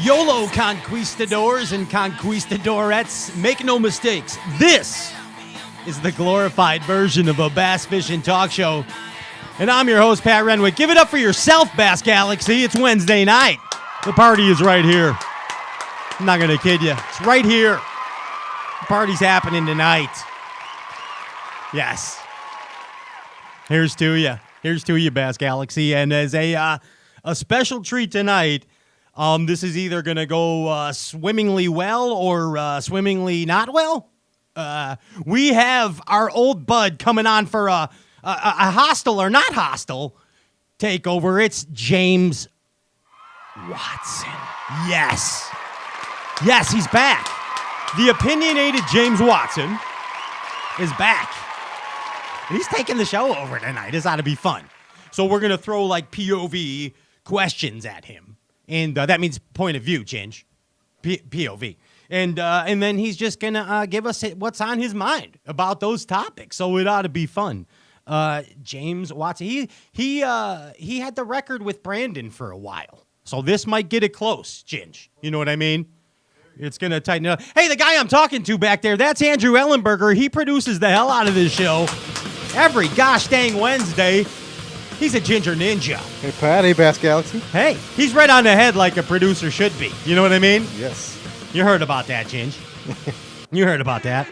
YOLO conquistadors and conquistadorettes, make no mistakes. This is the glorified version of a bass fishing talk show. And I'm your host, Pat Renwick. Give it up for yourself, Bass Galaxy. It's Wednesday night. The party is right here. I'm not going to kid you. It's right here. The party's happening tonight. Yes. Here's to you. Here's to you, Bass Galaxy. And as a special treat tonight, this is either going to go swimmingly well or swimmingly not well. We have our old bud coming on for a hostile or not hostile takeover. It's James Watson. Yes. Yes, he's back. The opinionated James Watson is back. And he's taking the show over tonight. This ought to be fun. So we're going to throw like POV questions at him. And that means point of view, Ginge. POV. And then he's just going to give us what's on his mind about those topics. So it ought to be fun. James Watson, he had the record with Brandon for a while. So this might get it close, Ginge. You know what I mean? It's going to tighten up. Hey, the guy I'm talking to back there, that's Andrew Ellenberger. He produces the hell out of this show every gosh dang Wednesday. He's a ginger ninja. Hey, Pat. Hey, Bass Galaxy. Hey, he's right on the head like a producer should be. You know what I mean? Yes. You heard about that, Ginge. You heard about that.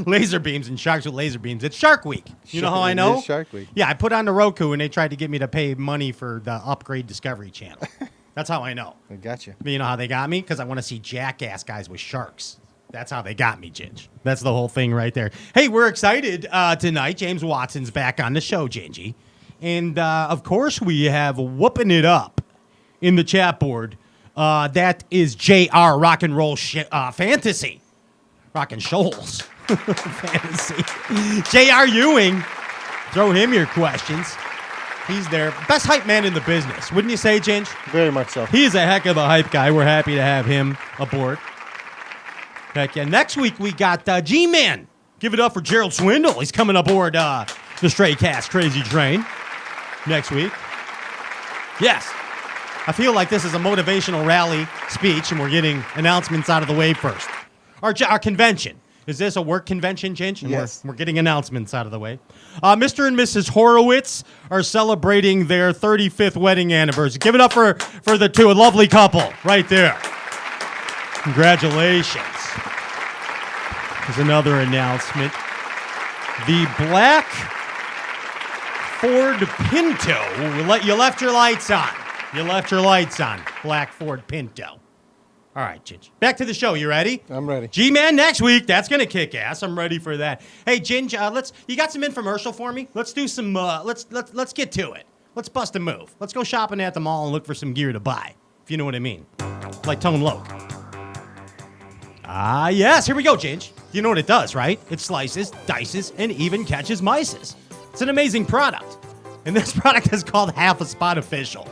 Laser beams and sharks with laser beams. It's Shark Week. You know how I know? It is Shark Week. Yeah, I put on the Roku and they tried to get me to pay money for the upgrade Discovery Channel. That's how I know. I got you. You know how they got me? Because I want to see jackass guys with sharks. That's how they got me, Ginge. That's the whole thing right there. Hey, we're excited tonight. James Watson's back on the show, Gingy. And, of course, we have whooping it up in the chat board. That is JR Rock and Roll Fantasy. Rock and Shoals Fantasy. JR Ewing. Throw him your questions. He's there. Best hype man in the business. Wouldn't you say, Ginge? Very much so. He's a heck of a hype guy. We're happy to have him aboard. Heck yeah. Next week, we got G-Man. Give it up for Gerald Swindle. He's coming aboard the Stray Cast Crazy Train next week. Yes. I feel like this is a motivational rally speech, and we're getting announcements out of the way first. Our convention. Is this a work convention, Ginge? Yes. We're getting announcements out of the way. Mr. and Mrs. Horowitz are celebrating their 35th wedding anniversary. Give it up for the two, a lovely couple right there. Congratulations. There's another announcement. The black Ford Pinto. You left your lights on. You left your lights on. Black Ford Pinto. All right, Ginge. Back to the show. You ready? I'm ready. G-Man next week. That's gonna kick ass. I'm ready for that. Hey, Ginge, you got some infomercial for me? Let's do some. Let's get to it. Let's bust a move. Let's go shopping at the mall and look for some gear to buy. If you know what I mean. Like Tone Loc. Yes. Here we go, Ginge. You know what it does, right? It slices, dices, and even catches mices. It's an amazing product. And this product is called Half a Spot Official.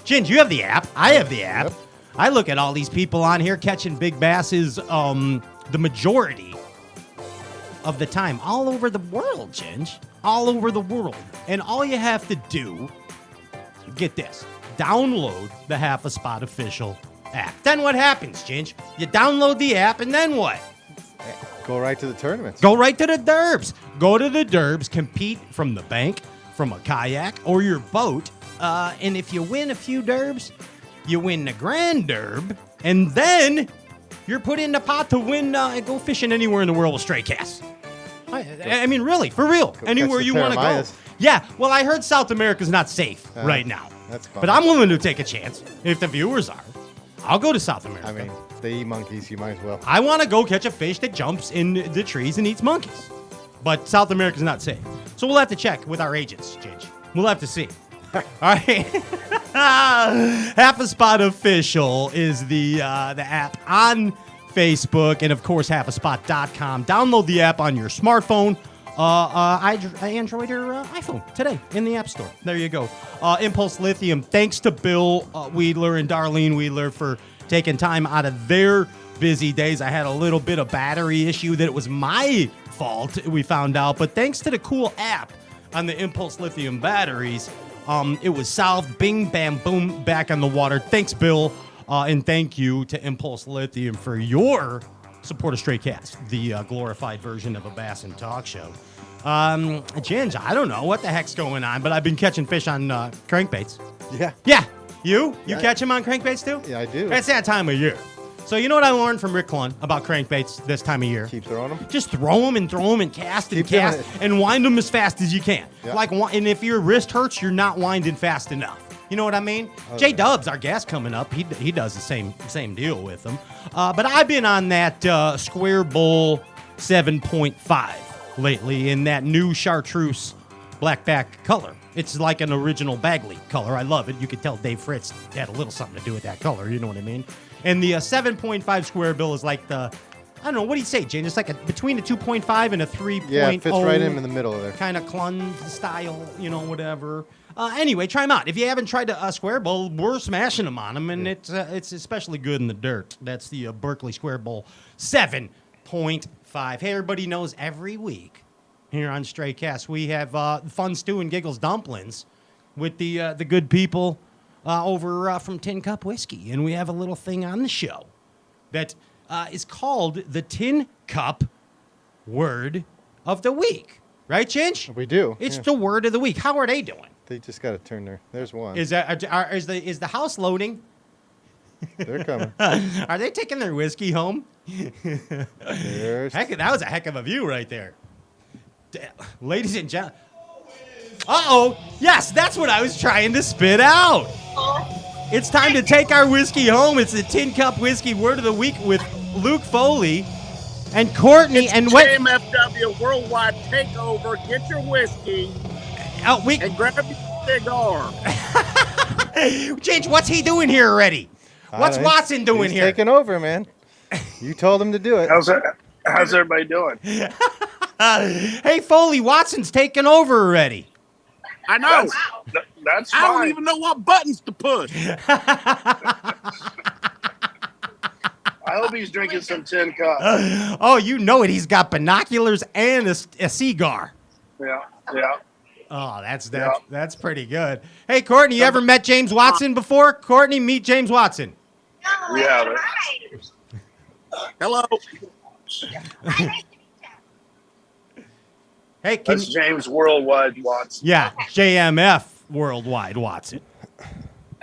Ginge, you have the app. I have the app. Yep. I look at all these people on here catching big basses the majority of the time. All over the world, Ginge. All over the world. And all you have to do, get this, download the Half a Spot Official app. Then what happens, Ginge? You download the app, and then what? Go right to the tournaments. Go right to the derbs. Go to the derbs, compete from the bank, from a kayak, or your boat. And if you win a few derbs, you win the Grand Derb, and then you're put in the pot to win, go fishing anywhere in the world with stray casts. I mean, really, for real. Anywhere you want to go. Yeah, well, I heard South America's not safe right now. That's fine. But I'm willing to take a chance if the viewers are. I'll go to South America. I mean, they eat monkeys. You might as well. I want to go catch a fish that jumps in the trees and eats monkeys. But South America's not safe. So we'll have to check with our agents, Ginge. We'll have to see. All right. Half a Spot Official is the app on Facebook, and of course, halfaspot.com. Download the app on your smartphone, Android or iPhone today in the App Store. There you go. Impulse Lithium. Thanks to Bill Weidler and Darlene Weidler for taking time out of their busy days. I had a little bit of battery issue that it was my fault, we found out. But thanks to the cool app on the Impulse Lithium batteries, It was solved. Bing, bam, boom, back on the water. Thanks, Bill. And thank you to Impulse Lithium for your support of Stray Cast, the glorified version of a Bass and Talk show. Ginge, I don't know what the heck's going on, but I've been catching fish on crankbaits. Yeah. Yeah. You Yeah. catch them on crankbaits too? Yeah, I do. It's that time of year. So you know what I learned from Rick Clun about crankbaits this time of year? Keep throwing them. Just throw them and cast and Keep doing cast it. and wind them as fast as you can. Yeah. And if your wrist hurts, you're not winding fast enough. You know what I mean? Oh, J yeah. Dubs, our guest coming up, he does the same deal with them. But I've been on that Square Bowl 7.5 lately in that new chartreuse blackback color. It's like an original Bagley color. I love it. You could tell Dave Fritz had a little something to do with that color. You know what I mean? And the 7.5 Square Bill is like the, I don't know, what do you say, Jane? It's like between a 2.5 and a 3.0. Yeah, it fits right in the middle of there. Kind of Clun style, whatever. Anyway, try them out. If you haven't tried a Square Bowl, we're smashing them on them, and it's especially good in the dirt. That's the Berkeley Square Bowl 7.5. Hey, everybody knows every week here on Stray Cast we have Fun Stew and Giggles Dumplings with the good people over from Tin Cup Whiskey, and we have a little thing on the show that is called the Tin Cup Word of the Week. Right, Chinch? We do. It's yeah. the word of the week. How are they doing? They just got to turn there. There's one. Is the house loading? They're coming. Are they taking their whiskey home? There's. That was a heck of a view right there. Ladies and gentlemen. Uh-oh. Yes, that's what I was trying to spit out. It's time to take our whiskey home. It's the Tin Cup Whiskey Word of the Week with Luke Foley and Courtney. It's and what? JMFW Worldwide Takeover. Get your whiskey and grab your cigar. James, what's he doing here already? What's Watson doing He's here? taking over, man. You told him to do it. How's everybody doing? Hey, Foley, Watson's taking over already. I know. That's I fine. don't even know what buttons to push. I hope he's drinking some Tin Cup. Oh, you know it. He's got binoculars and a cigar. Yeah. Oh, that's pretty good. Hey, Courtney, you ever met James Watson before? Courtney, meet James Watson. We have it. Hello. Hey, That's James Worldwide Watson. yeah, JMF Worldwide Watson.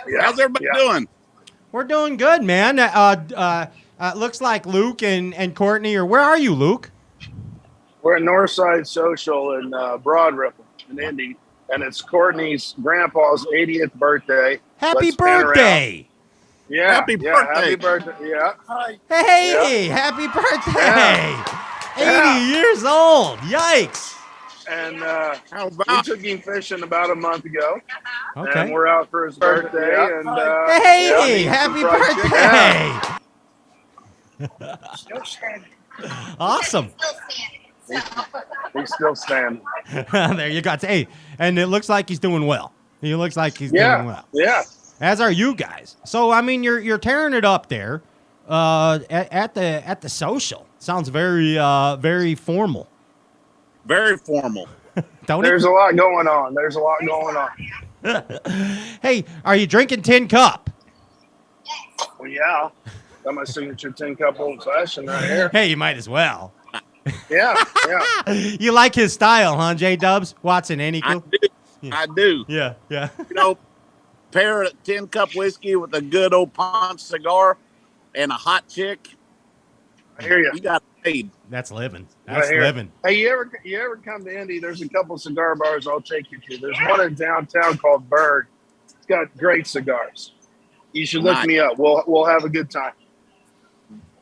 Yeah. How's everybody doing? We're doing good, man. Looks like Luke and Courtney are. Where are you, Luke? We're at Northside Social in Broad Ripple in Indy, and it's Courtney's grandpa's 80th birthday. Happy Let's pan birthday! Yeah. Happy birthday. Happy birthday. Yeah. Hi. Hey, happy birthday! 80 years old. Yikes! And How we about took him fishing about a month ago. Okay. And we're out for his birthday. And Hey, yeah, happy fried birthday! Awesome. He's still standing. There you go. Hey, and it looks like he's doing well. He looks like he's doing well. Yeah. As are you guys. So I mean, you're tearing it up there at the social. Sounds very very formal. very formal? Don't There's it? a lot going on. Hey, are you drinking Tin Cup? Well, yeah. Got my signature Tin Cup old fashioned right here. Hey, you might as well. Yeah. You like his style, huh, J Dubs? Watson, ain't he I cool? do. I do. Yeah. You know, pair a Tin Cup whiskey with a good old punch cigar and a hot chick. I hear you. You got it made. That's living. Right That's here. living. Hey, you ever come to Indy? There's a couple cigar bars I'll take you to. There's one in downtown called Bird. It's got great cigars. You should look Nice. me up. We'll have a good time.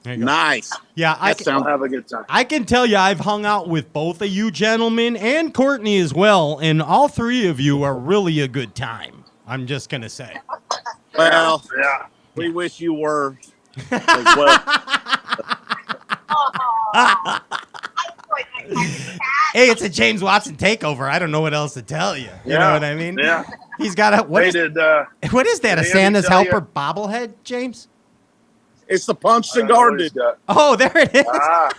There you go. Nice. Yeah, That We'll sounds have a good time. I can tell you I've hung out with both of you gentlemen and Courtney as well, and all three of you are really a good time. I'm just going to say. well. Yeah. We wish you were as well. Hey, it's a James Watson takeover. I don't know what else to tell you. You know what I mean? Yeah. He's got a what They is, did. what is that? A did Andy Santa's tell you? helper bobblehead, James? It's the Punch I don't know Cigar what he's dude, got. Oh, there it is. Ah,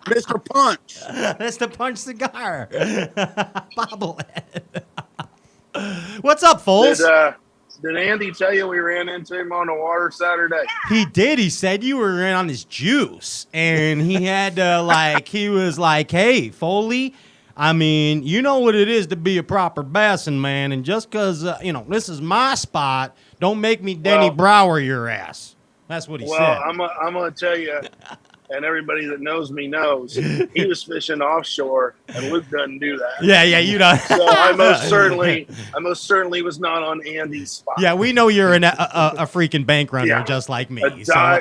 Mr. Punch. That's the punch cigar bobblehead. What's up, Foles? Did Andy tell you we ran into him on the water Saturday? He did. He said you were in on his juice, and he had to he was like, "Hey, Foley, I mean, you know what it is to be a proper bassin' man, and just because this is my spot, don't make me Denny Brower your ass." That's what he said. Well, I'm gonna tell you, and everybody that knows me knows he was fishing offshore, and Luke doesn't do that. Yeah, you know. So I most certainly was not on Andy's spot. Yeah, we know you're a freaking bank runner just like me. A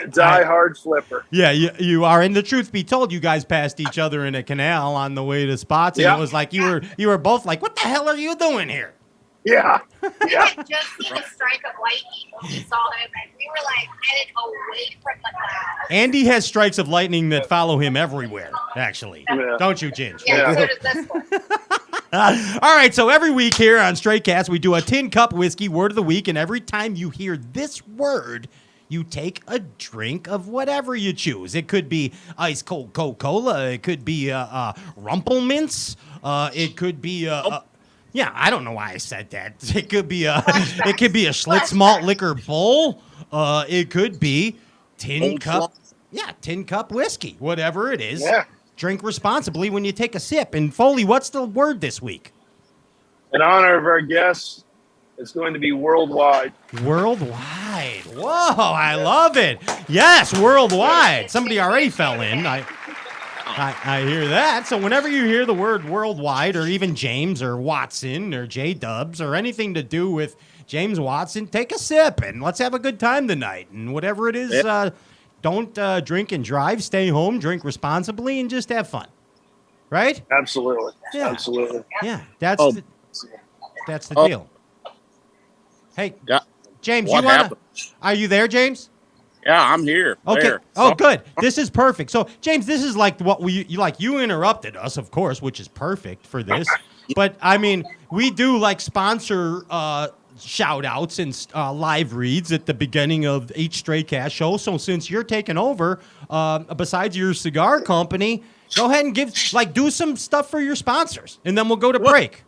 die-hard flipper. Yeah, you are. And the truth be told, you guys passed each other in a canal on the way to spots, and it was like you were both like, "What the hell are you doing here?" Yeah. We had just seen a strike of lightning when we saw him, and we were like headed away from the clouds. Andy has strikes of lightning that follow him everywhere, actually. Yeah. Don't you, Ginge? Yeah, so does this one. All right, so every week here on Straight Cast, we do a tin cup whiskey word of the week, and every time you hear this word, you take a drink of whatever you choose. It could be ice cold Coca-Cola. It could be Rumpelmints. It could be yeah, I don't know why I said that. It could be a Schlitz malt liquor bowl. It could be tin cup whiskey. Whatever it is. Yeah. Drink responsibly when you take a sip. And Foley, what's the word this week? In honor of our guests, it's going to be worldwide. Worldwide. Whoa, I love it. Yes, worldwide. Somebody already fell in. I hear that. So whenever you hear the word worldwide, or even James or Watson or J-Dubs or anything to do with James Watson, take a sip and let's have a good time tonight. And whatever it is, don't drink and drive. Stay home, drink responsibly, and just have fun. Right? Absolutely. Yeah. Absolutely. Yeah, that's the deal. Hey, James, are you there, James? Yeah, I'm here. Okay. There. Oh, good. This is perfect. So, James, this is like what you interrupted us, of course, which is perfect for this. But I mean, we do like sponsor shout outs and live reads at the beginning of each Straight Cast show. So since you're taking over, besides your cigar company, go ahead and do some stuff for your sponsors, and then we'll go to break.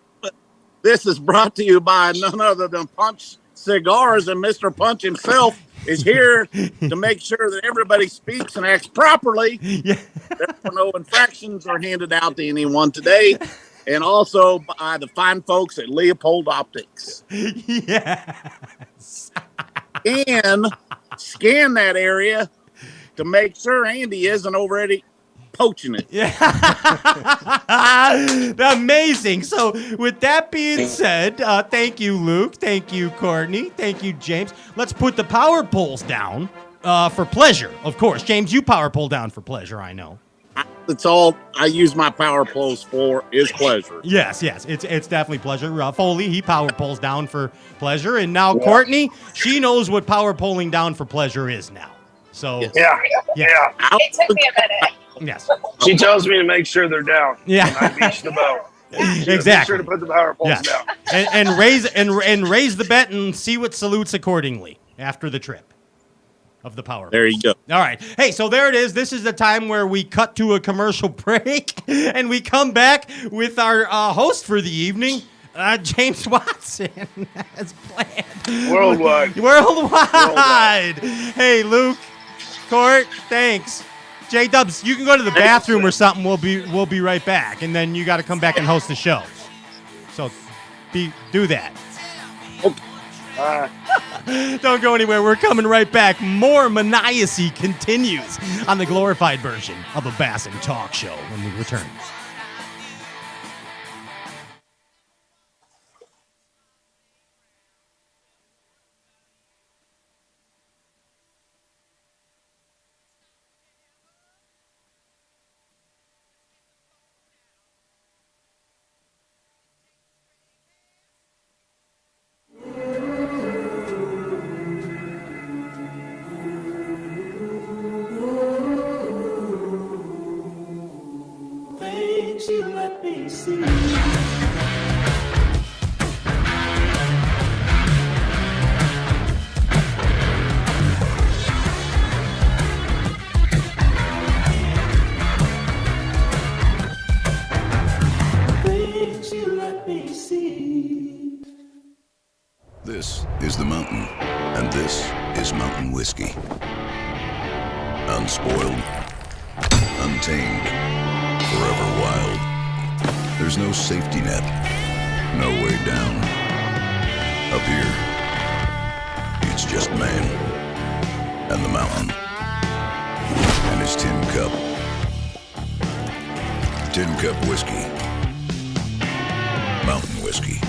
This is brought to you by none other than Punch Cigars, and Mr. Punch himself is here to make sure that everybody speaks and acts properly. Yeah. Therefore, no infractions are handed out to anyone today. And also by the fine folks at Leopold Optics. Yes. And scan that area to make sure Andy isn't already poaching it. Yeah. Amazing. So with that being said, thank you, Luke. Thank you, Courtney. Thank you, James. Let's put the power poles down for pleasure, of course. James, you power pole down for pleasure, I know. That's all I use my power poles for is pleasure. Yes. It's definitely pleasure. Foley, he power poles down for pleasure. And now Courtney, she knows what power poling down for pleasure is now. So Yeah. It took me a minute. Yes. She tells me to make sure they're down. Yeah. And I beach the boat. Exactly. Make sure to put the power poles down. and raise the bet and see what salutes accordingly after the trip of the power. There you go. All right. Hey, so there it is. This is the time where we cut to a commercial break and we come back with our host for the evening, James Watson, as planned. Worldwide. Hey, Luke, Court, thanks. J-Dubs, you can go to the bathroom or something. We'll be right back, and then you got to come back and host the show. So, do that. Don't go anywhere. We're coming right back. More Maniacy continues on the glorified version of a Bassin Talk Show when we return. unspoiled, untamed, forever wild. There's no safety net, no way down. Up here, it's just man and the mountain and his tin cup. Tin Cup Whiskey. Mountain Whiskey.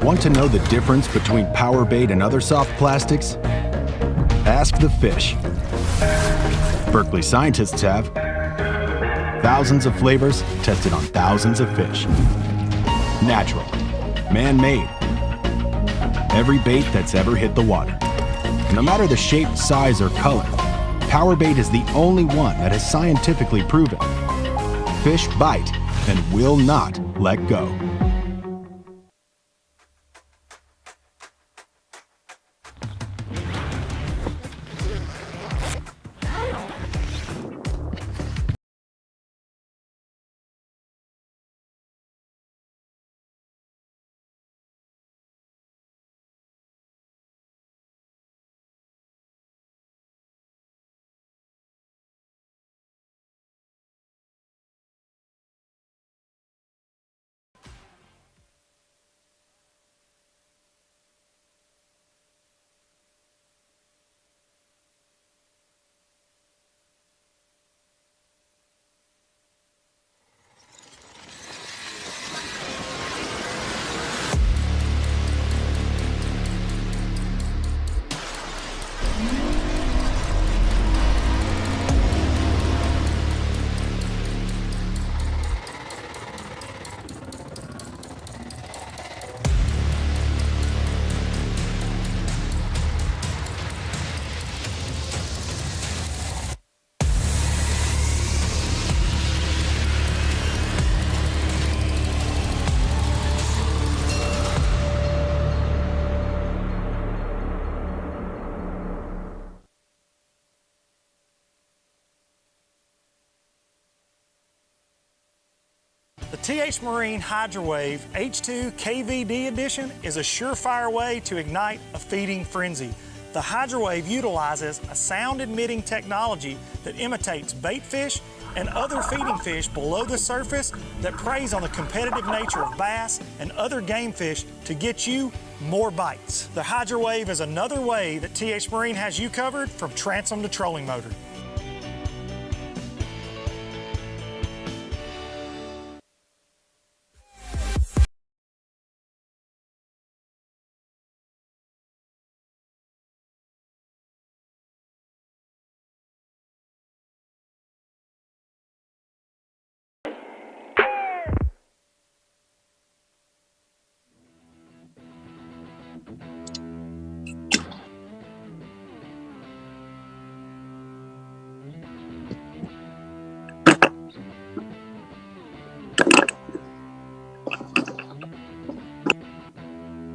Want to know the difference between power bait and other soft plastics? Ask the fish. Berkeley scientists have. Thousands of flavors tested on thousands of fish. Natural. Man-made. Every bait that's ever hit the water. No matter the shape, size, or color, power bait is the only one that is scientifically proven. Fish bite and will not let go. The TH Marine Hydrowave H2 KVD Edition is a surefire way to ignite a feeding frenzy. The Hydrowave utilizes a sound-emitting technology that imitates bait fish and other feeding fish below the surface that preys on the competitive nature of bass and other game fish to get you more bites. The Hydrowave is another way that TH Marine has you covered from transom to trolling motor.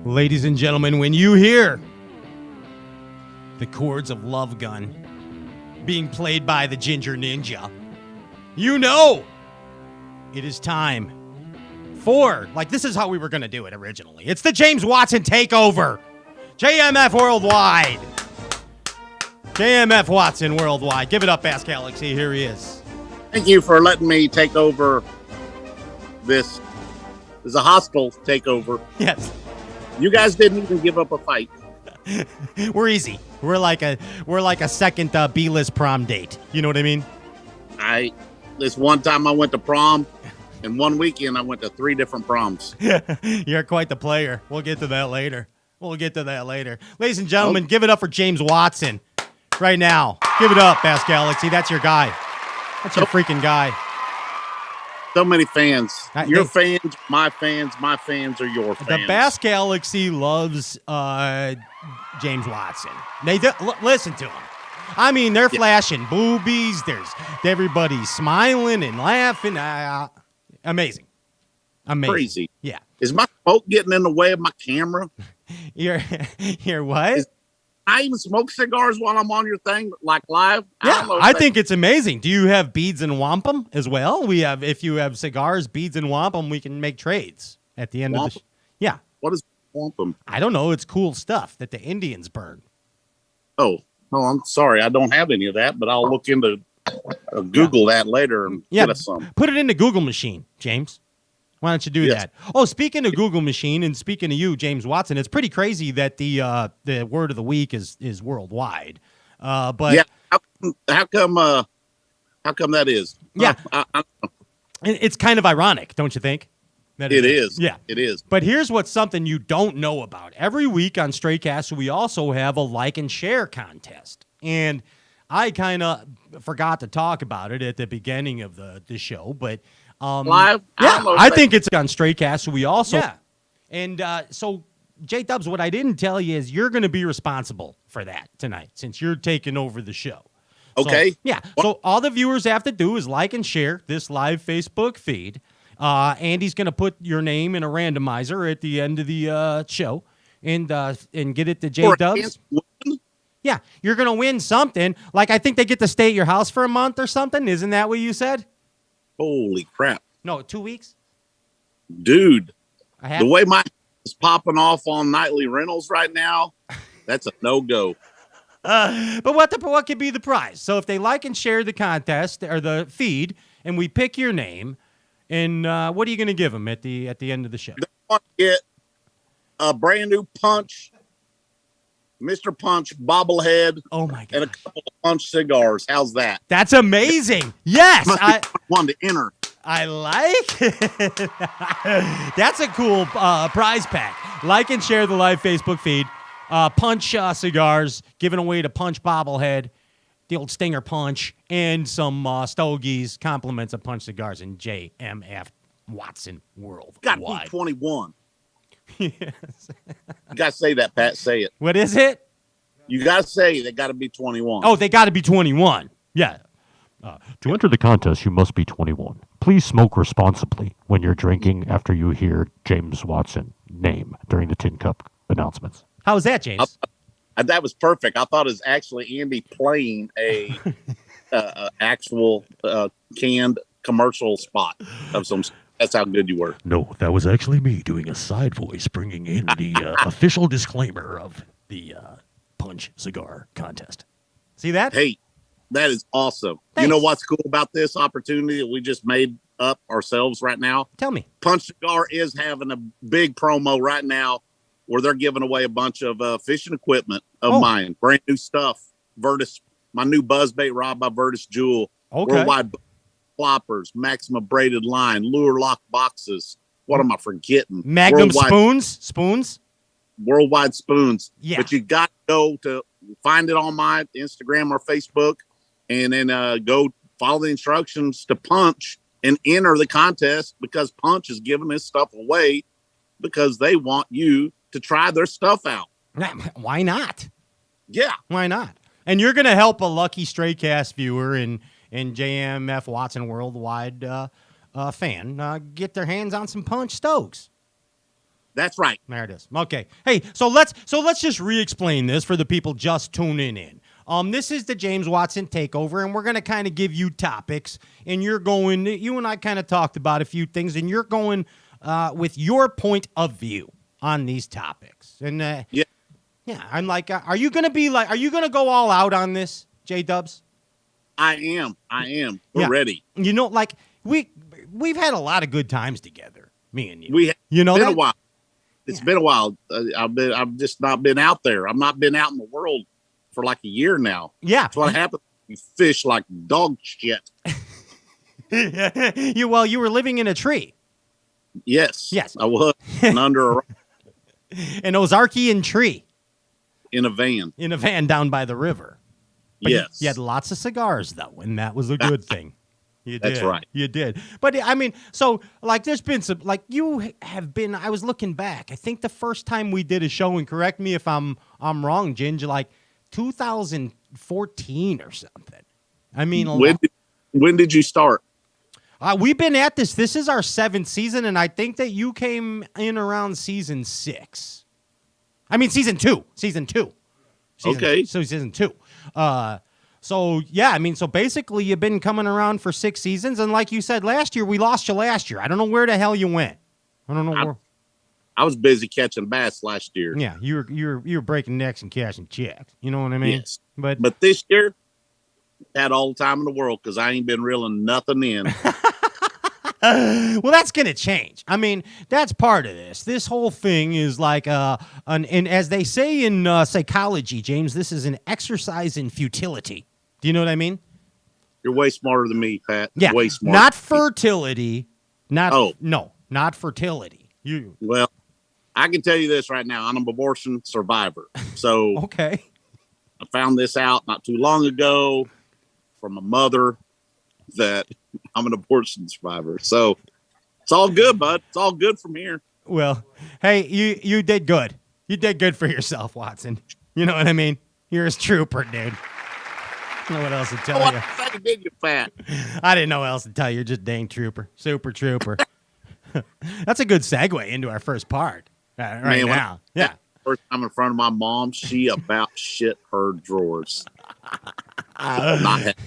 Ladies and gentlemen, when you hear the chords of Love Gun being played by the Ginger Ninja, you know it is time for, like, this is how we were going to do it originally. It's the James Watson Takeover. JMF Worldwide. JMF Watson Worldwide. Give it up, Bass Galaxy. Here he is. Thank you for letting me take over this. This is a hostile takeover. Yes. You guys didn't even give up a fight. We're easy. We're like a second B-list prom date. You know what I mean? This one time I went to prom, and one weekend I went to 3 different proms. You're quite the player. We'll get to that later. Ladies and gentlemen, give it up for James Watson right now. Give it up, Bass Galaxy. That's your guy. That's your freaking guy. So many fans. Your they- fans, my fans are your fans. The Bass Galaxy loves James Watson. Listen to him. I mean, they're flashing boobies. Everybody's smiling and laughing. Amazing. Crazy. Yeah. Is my smoke getting in the way of my camera? You're what? I even smoke cigars while I'm on your thing, like live. Yeah, I think it's amazing. Do you have beads and wampum as well? If you have cigars, beads and wampum, we can make trades at the end of the Yeah. What is wampum? I don't know. It's cool stuff that the Indians burn. Oh, I'm sorry. I don't have any of that, but I'll look into Google that later and get us some. Put it in the Google machine, James. Why don't you do that? Oh, speaking of Google machine and speaking of you, James Watson, it's pretty crazy that the word of the week is worldwide. But yeah, how come that is? Yeah, it's kind of ironic, don't you think? That it is. Yeah, it is. But here's what's something you don't know about. Every week on Straycast, we also have a like and share contest, and I kind of forgot to talk about it at the beginning of the show, but. Live? Yeah, I think it's on Straycast. So we also, and so J Dubs, what I didn't tell you is you're going to be responsible for that tonight since you're taking over the show. Okay. So, yeah. So all the viewers have to do is like and share this live Facebook feed. Andy's going to put your name in a randomizer at the end of the show and get it to J Dubs. Yeah, you're going to win something. Like I think they get to stay at your house for a month or something. Isn't that what you said? Holy crap. No, 2 weeks? Dude, the way my is popping off on nightly rentals right now, that's a no-go. But what could be the prize? So if they like and share the contest or the feed, and we pick your name, and what are you going to give them at the end of the show? They want to get a brand new Punch, Mr. Punch bobblehead. Oh my god! And a couple of Punch cigars. How's that? That's amazing. Yes, I want to enter. I like it. That's a cool prize pack. Like and share the live Facebook feed. Punch cigars, giving away to Punch bobblehead, the old Stinger Punch, and some stogies, compliments of Punch cigars and JMF Watson Worldwide. Got to be 21. Yes. You got to say that, Pat. Say it. What is it? You got to say they got to be 21. Oh, they got to be 21. Yeah. To enter the contest, you must be 21. Please smoke responsibly when you're drinking after you hear James Watson name during the Tin Cup announcements. How was that, James? That was perfect. I thought it was actually Andy playing a actual canned commercial spot of some. That's how good you were. No, that was actually me doing a side voice, bringing in the official disclaimer of the Punch Cigar Contest. See that? Hey, that is awesome. Thanks. You know what's cool about this opportunity that we just made up ourselves right now? Tell me. Punch Cigar is having a big promo right now where they're giving away a bunch of fishing equipment of mine. Brand new stuff. Virtus, my new buzzbait rod by Virtus Jewel. Okay. Worldwide floppers, Maxima braided line, lure lock boxes. What am I forgetting? Magnum spoons? Worldwide spoons. Yeah. But you got to go to find it on my Instagram or Facebook and then go follow the instructions to Punch and enter the contest because Punch is giving this stuff away because they want you to try their stuff out. Why not? Yeah. Why not? And you're going to help a lucky Straycast viewer and JMF Watson Worldwide fan get their hands on some Punch Stokes. That's right. There it is. Okay. Hey, so let's just re-explain this for the people just tuning in. This is the James Watson takeover, and we're going to kind of give you topics, and you and I kind of talked about a few things, and you're going with your point of view on these topics. And yeah, I'm like, are you going to go all out on this, J-Dubs? I am. We're ready. You know, like we've had a lot of good times together, me and you. Been a while. It's been a while. I've just not been out there. I've not been out in the world for like a year now. Yeah. That's what happens. You fish like dog shit. You were living in a tree. Yes. Yes. I was and under An Ozarkian tree in a van. in a van down by the river. But Yes. you had lots of cigars, though, and that was a good thing. You did. That's right. You did. But, I mean, so, like, there's been some, like, you have been, I was looking back. I think the first time we did a show, and correct me if I'm wrong, Ginger, like 2014 or something. I mean, When did you start? we've been at this. This is our 7th season, and I think that you came in around season 6. I mean, season 2. Okay. So season 2. So yeah, I mean, so basically you've been coming around for 6 seasons, and like you said last year, we lost you last year. I don't know where the hell you went. I don't know where. I was busy catching bass last year. Yeah, you were breaking necks and cashing checks. You know what I mean? Yes. But this year, had all the time in the world because I ain't been reeling nothing in. well, that's gonna change. I mean, that's part of this. This whole thing is like and as they say in psychology, James, this is an exercise in futility. Do you know what I mean? You're way smarter than me, Pat. Yeah, Way smarter. not fertility. Oh. No, not fertility. Well, I can tell you this right now. I'm an abortion survivor. So Okay. I found this out not too long ago from a mother that I'm an abortion survivor. So it's all good, bud. It's all good from here. Well, hey, you did good. You did good for yourself, Watson. You know what I mean? You're a trooper, dude. I don't know what else to tell you. What did you, Pat? I didn't know what else to tell you. You're just dang trooper. Super trooper. That's a good segue into our first part right Man, now. Yeah. First time in front of my mom, she about shit her drawers. Not happy.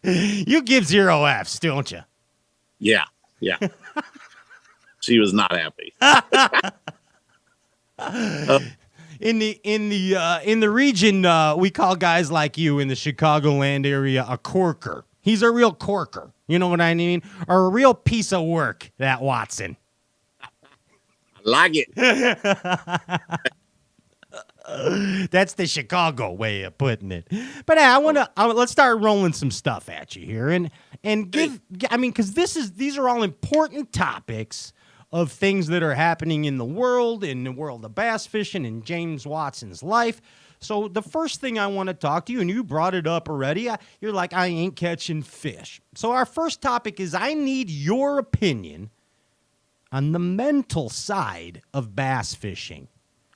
You give 0 Fs, don't you? Yeah. She was not happy. In the region, we call guys like you in the Chicagoland area a corker. He's a real corker. You know what I mean? Or a real piece of work, that Watson. I like it. That's the Chicago way of putting it. But let's start rolling some stuff at you here, and because these are all important topics of things that are happening in the world of bass fishing in James Watson's life. So the first thing I want to talk to you, and you brought it up already, you're like, I ain't catching fish. So our first topic is I need your opinion on the mental side of bass fishing.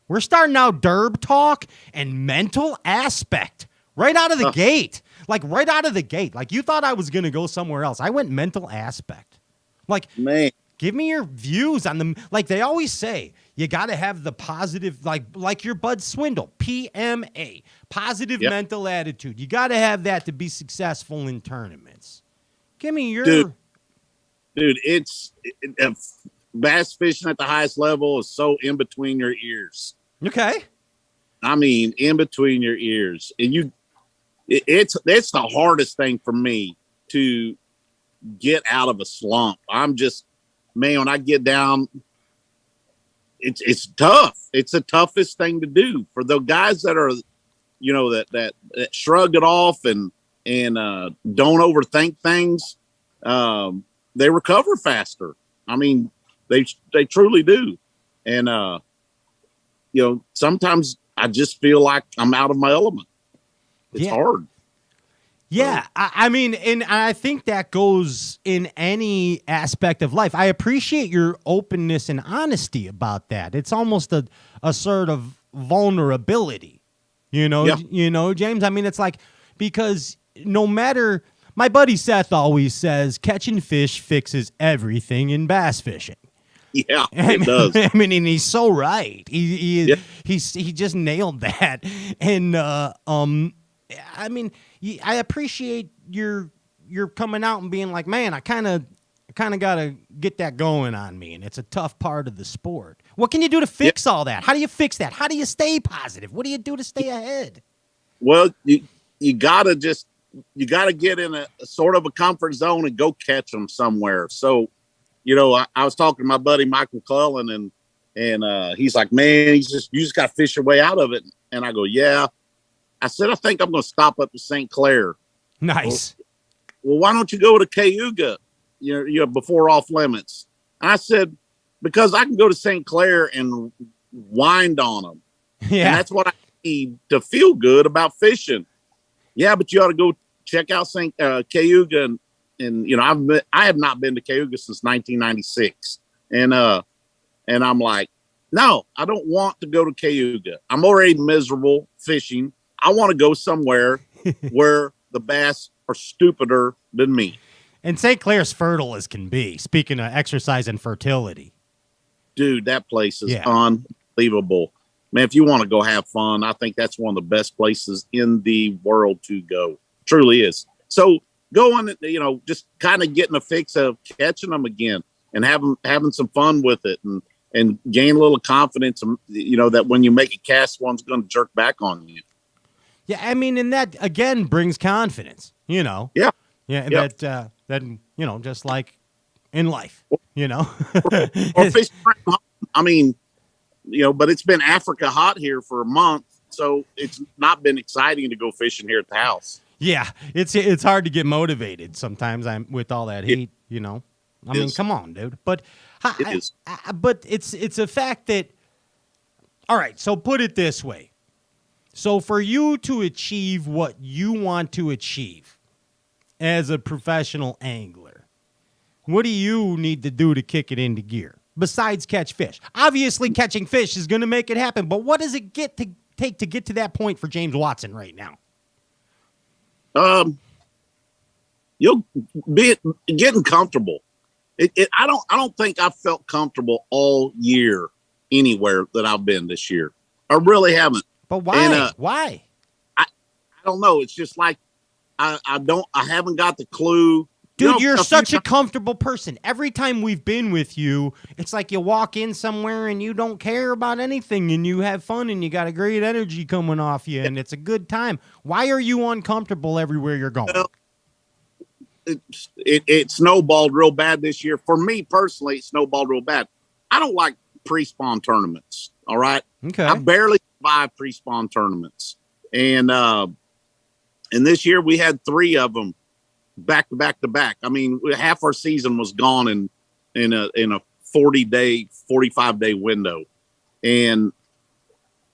We're starting out derb talk and mental aspect right out of the gate. Like right out of the gate. Like you thought I was going to go somewhere else. I went mental aspect. Like, man, give me your views on them. Like they always say, you got to have the positive, like your Bud Swindle, PMA, positive mental attitude. You got to have that to be successful in tournaments. Give me your... Dude, bass fishing at the highest level is so in between your ears. Okay. I mean, in between your ears. And it's the hardest thing for me to get out of a slump. I'm just, man, when I get down, it's tough. It's the toughest thing to do for the guys that are, that shrug it off and don't overthink things. They recover faster. I mean, they truly do. And, sometimes I just feel like I'm out of my element. It's hard. Yeah. I mean, and I think that goes in any aspect of life. I appreciate your openness and honesty about that. It's almost a sort of vulnerability, James. I mean, it's like, because no matter, my buddy Seth always says catching fish fixes everything in bass fishing. Yeah, it does. I mean, and he's so right. He just nailed that. And I mean, I appreciate your coming out and being like, man, I kind of got to get that going on me, and it's a tough part of the sport. What can you do to fix all that? How do you fix that? How do you stay positive? What do you do to stay ahead? Well, you gotta get in a sort of a comfort zone and go catch them somewhere. So. I was talking to my buddy Michael Cullen, and he's like, man, you just got to fish your way out of it. And I go, yeah. I said, I think I'm going to stop up to St. Clair. Nice. Well, why don't you go to Cayuga? you're before off limits. And I said, because I can go to St. Clair and wind on them. Yeah. And that's what I need to feel good about fishing. Yeah, but you ought to go check out St. Cayuga. And I have not been to Cayuga since 1996. And I'm like, no, I don't want to go to Cayuga. I'm already miserable fishing. I want to go somewhere where the bass are stupider than me. And St. Clair's fertile as can be. Speaking of exercise and fertility. Dude, that place is unbelievable. Man, if you want to go have fun, I think that's one of the best places in the world to go. Truly is. So going, just kind of getting a fix of catching them again and having some fun with it and gain a little confidence, that when you make a cast, one's going to jerk back on you. Yeah, I mean, and that, again, brings confidence, Yeah. Yeah, and that, just like in life, Or fish. I mean, but it's been Africa hot here for a month, so it's not been exciting to go fishing here at the house. Yeah, it's hard to get motivated sometimes. I'm with all that heat, I mean, come on, dude. But It is. But it's a fact that. All right, so put it this way. So for you to achieve what you want to achieve as a professional angler, what do you need to do to kick it into gear besides catch fish? Obviously, catching fish is going to make it happen, but what does it take to get to that point for James Watson right now? You'll be getting comfortable. I don't think I've felt comfortable all year anywhere that I've been this year. I really haven't. But why? And, why? I don't know. It's just like I haven't got the clue. Dude, you're such a comfortable person. Every time we've been with you, it's like you walk in somewhere and you don't care about anything and you have fun and you got a great energy coming off you and it's a good time. Why are you uncomfortable everywhere you're going? Well, it snowballed real bad this year. For me personally, it snowballed real bad. I don't like pre-spawn tournaments. All right. Okay. I barely survived pre-spawn tournaments. And this year we had 3 of them back to back to back. I mean, half our season was gone in a 40-day, 45-day window. And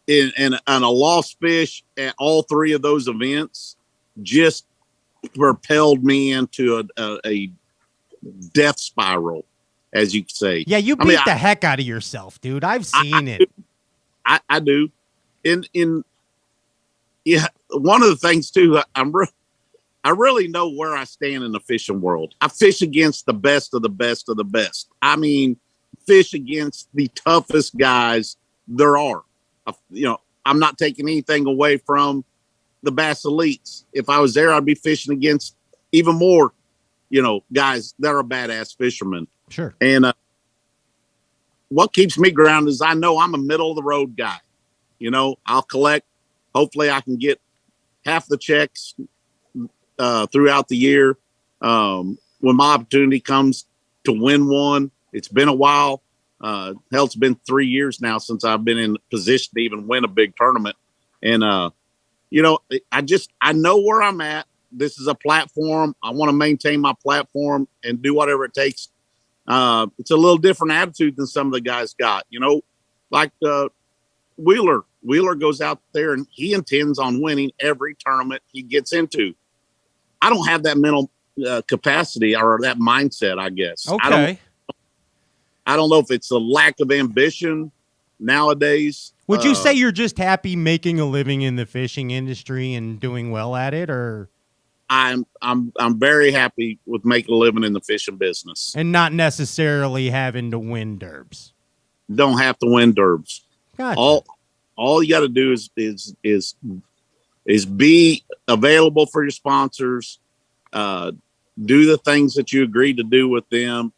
a lost fish at all 3 of those events just propelled me into a death spiral, as you could say. Yeah, you beat the heck out of yourself, dude. I've seen it. I do. One of the things too, I really know where I stand in the fishing world. I fish against the best of the best of the best. I mean, fish against the toughest guys there are. I'm not taking anything away from the Bass Elites. If I was there, I'd be fishing against even more, guys that are badass fishermen. Sure. And what keeps me grounded is I know I'm a middle of the road guy. I'll collect. Hopefully I can get half the checks throughout the year. When my opportunity comes to win one, it's been a while. Hell, it's been 3 years now since I've been in position to even win a big tournament. And, I know where I'm at. This is a platform. I want to maintain my platform and do whatever it takes. It's a little different attitude than some of the guys got, like Wheeler. Wheeler goes out there and he intends on winning every tournament he gets into. I don't have that mental capacity or that mindset, I guess. Okay. I don't know if it's a lack of ambition nowadays. Would you say you're just happy making a living in the fishing industry and doing well at it, or? I'm very happy with making a living in the fishing business and not necessarily having to win derbs. Don't have to win derbs. Gotcha. All you got to do is be available for your sponsors, do the things that you agreed to do with them,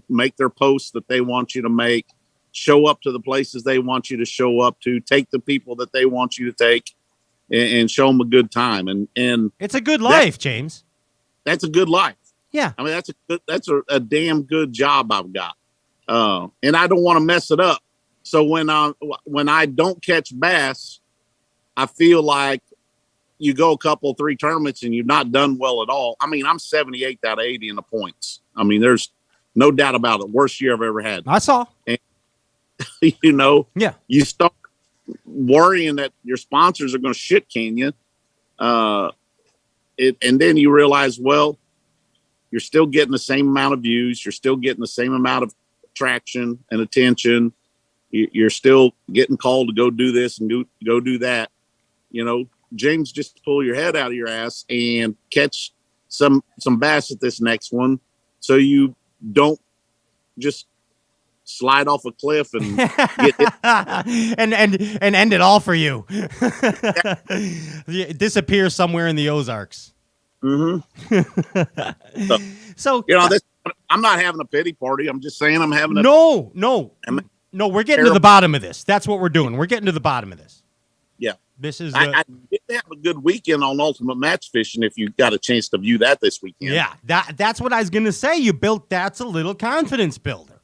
make their posts that they want you to make, show up to the places they want you to show up to, take the people that they want you to take, and show them a good time. And it's a good life, James. That's a good life. Yeah. I mean, that's a damn good job I've got. And I don't want to mess it up. So when I don't catch bass, I feel like you go a couple, 3 tournaments and you've not done well at all. I mean, I'm 78th out of 80 in the points. I mean, there's no doubt about it. Worst year I've ever had. I saw. And, you know, Yeah. you start worrying that your sponsors are going to shit can you. And then you realize, well, you're still getting the same amount of views. You're still getting the same amount of traction and attention. You're still getting called to go do this and go do that. You know, James, just pull your head out of your ass and catch some bass at this next one, so you don't just slide off a cliff and get hit. and end it all for you. Disappear somewhere in the Ozarks. Mm-hmm. So you know, I'm not having a pity party. I'm just saying I'm having a no. We're getting to the bottom of this. That's what we're doing. We're getting to the bottom of this. Yeah, this is. I did have a good weekend on Ultimate Match Fishing. If you got a chance to view that this weekend, yeah, that's what I was gonna say. You built that's a little confidence builder.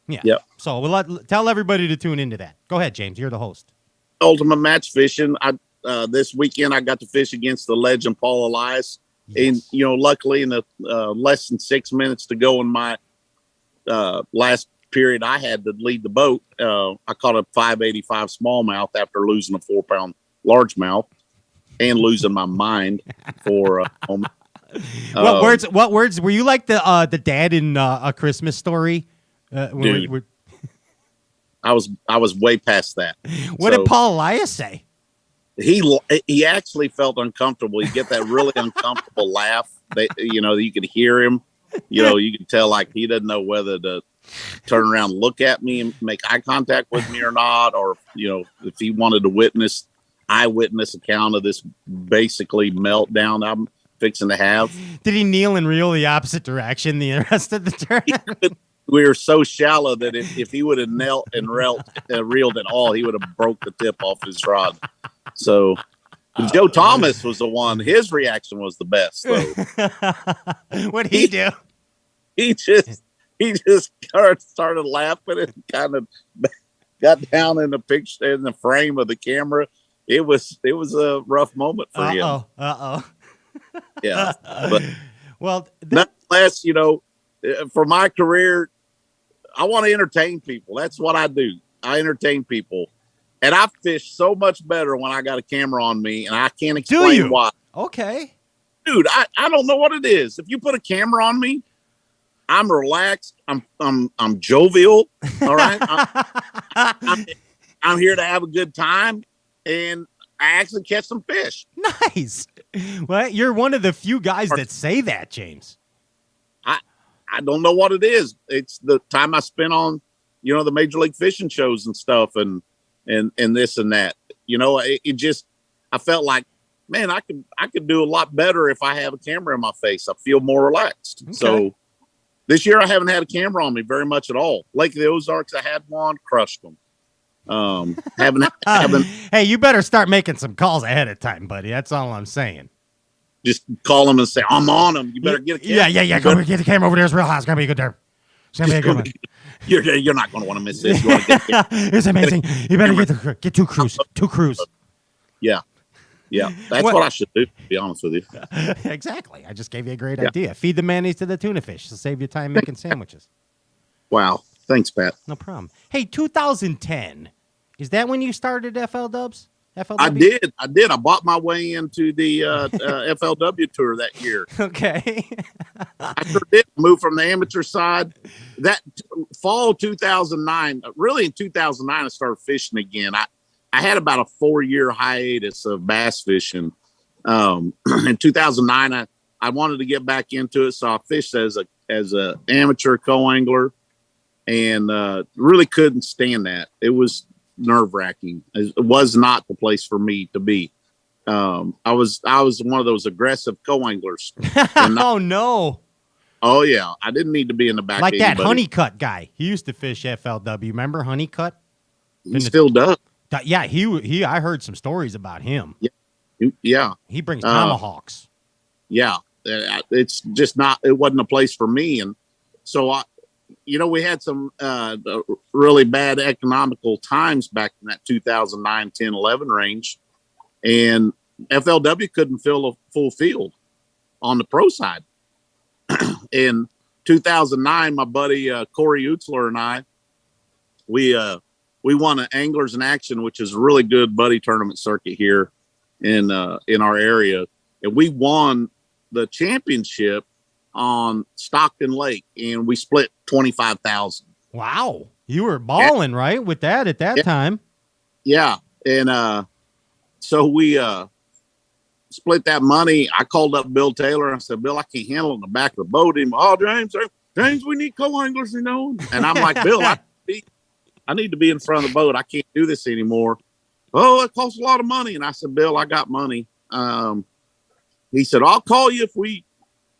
Yeah. So we'll tell everybody to tune into that. Go ahead, James. You're the host. Ultimate Match Fishing. This weekend I got to fish against the legend Paul Elias. Yes. And, you know, luckily in the less than 6 minutes to go in my last period, I had to lead the boat. I caught a 585 smallmouth after losing a 4-pound largemouth and losing my mind for a moment. What words were you like the dad in A Christmas Story? Dude, I was way past that. What did Paul Elias say? He actually felt uncomfortable. You get that really uncomfortable laugh. You know, you could hear him. You know, you could tell like he doesn't know whether to turn around and look at me and make eye contact with me or not, or you know, if he wanted to eyewitness account of this basically meltdown I'm fixing to have. Did he kneel and reel the opposite direction the rest of the turn? We were so shallow that if he would have knelt and reeled at all, he would have broke the tip off his rod. So Joe Thomas was the one. His reaction was the best. So. What'd he do? He just started laughing and kind of got down in the picture in the frame of the camera. It was a rough moment for him. Yeah, but well, nonetheless, you know, for my career, I want to entertain people. That's what I do. I entertain people. And I fish so much better when I got a camera on me, and I can't explain why. Okay. Dude, I don't know what it is. If you put a camera on me, I'm relaxed. I'm jovial. All right. I'm here to have a good time, and I actually catch some fish. Nice. Well, you're one of the few guys that say that, James. I don't know what it is. It's the time I spent on, you know, the Major League Fishing shows and stuff and this and that. You know, it just, I felt like, man, I could do a lot better if I have a camera in my face. I feel more relaxed. Okay. So this year I haven't had a camera on me very much at all. Lake of the Ozarks, I had one, crushed them. Haven't. Hey, you better start making some calls ahead of time, buddy. That's all I'm saying. Just call them and say, I'm on them. You better get a camera. Yeah. Go get the camera over there. It's real hot. It's going to be a good there. It's going to be a good one. You're not going to want to miss this. You want to get it's amazing. You better get two crews. Two crews. Yeah. That's what I should do, to be honest with you. Exactly. I just gave you a great idea. Feed the mayonnaise to the tuna fish to save you time making sandwiches. Wow. Thanks, Pat. No problem. Hey, 2010. Is that when you started FL Dubs? FLW? I did. I bought my way into the FLW tour that year. Okay. I sure did move from the amateur side. That fall 2009, really in 2009, I started fishing again. I had about a 4-year hiatus of bass fishing. In 2009, I wanted to get back into it, so I fished as a amateur co-angler, and really couldn't stand that. It was nerve-wracking. It was not the place for me to be. I was one of those aggressive co-anglers. Oh no. Oh yeah. I didn't need to be in the back. Like that Honeycutt guy. He used to fish FLW. Remember Honeycutt? He still does. Yeah, he I heard some stories about him. Yeah. He brings tomahawks. Yeah. It's just not, it wasn't a place for me. And so we had some really bad economical times back in that 2009, 10, 11 range. And FLW couldn't fill a full field on the pro side. And 2009, my buddy Corey Utzler and I, we won an Anglers in Action, which is a really good buddy tournament circuit here in our area, and we won the championship on Stockton Lake, and we split 25,000. Wow, you were balling, right, with that at that time? Yeah, and so we split that money. I called up Bill Taylor and I said, Bill, I can't handle it in the back of the boat anymore. Oh, James, we need co-anglers, you know. And I'm like, Bill, I need to be in front of the boat. I can't do this anymore. Oh, it costs a lot of money. And I said, Bill, I got money. He said, I'll call you if we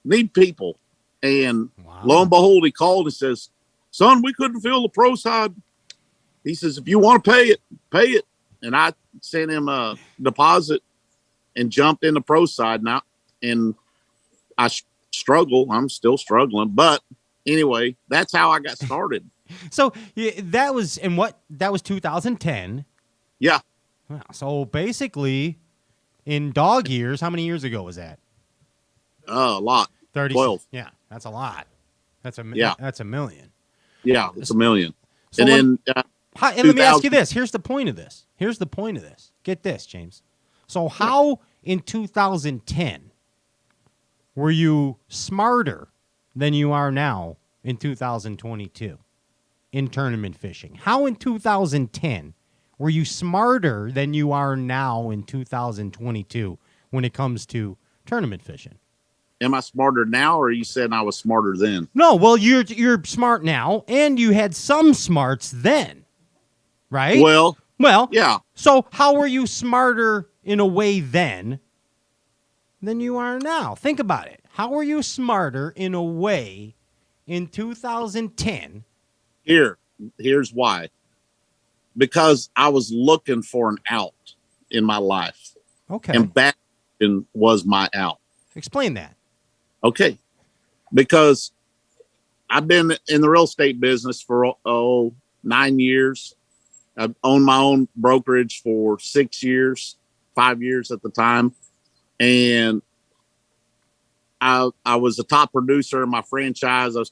need people. And lo and behold, he called and says, son, we couldn't fill the pro side. He says, if you want to pay it. And I sent him a deposit and jumped in the pro side now. And I struggle. I'm still struggling. But anyway, that's how I got started. So that was 2010. Yeah. Wow. So basically, in dog years, how many years ago was that? A lot. 12. Yeah, that's a lot. That's a million. Yeah, it's a million. So and let me ask you this. Here's the point of this. Get this, James. So how in 2010 were you smarter than you are now in 2022 in tournament fishing? How in 2010 were you smarter than you are now in 2022 when it comes to tournament fishing? Am I smarter now, or are you saying I was smarter then? No, well, you're smart now, and you had some smarts then, right? Well, yeah. So how were you smarter in a way then than you are now? Think about it. How were you smarter in a way in 2010? Here's why. Because I was looking for an out in my life. Okay. And back was my out. Explain that. Okay. Because I've been in the real estate business for 9 years. I've owned my own brokerage for 6 years, 5 years at the time. And I was a top producer in my franchise. I was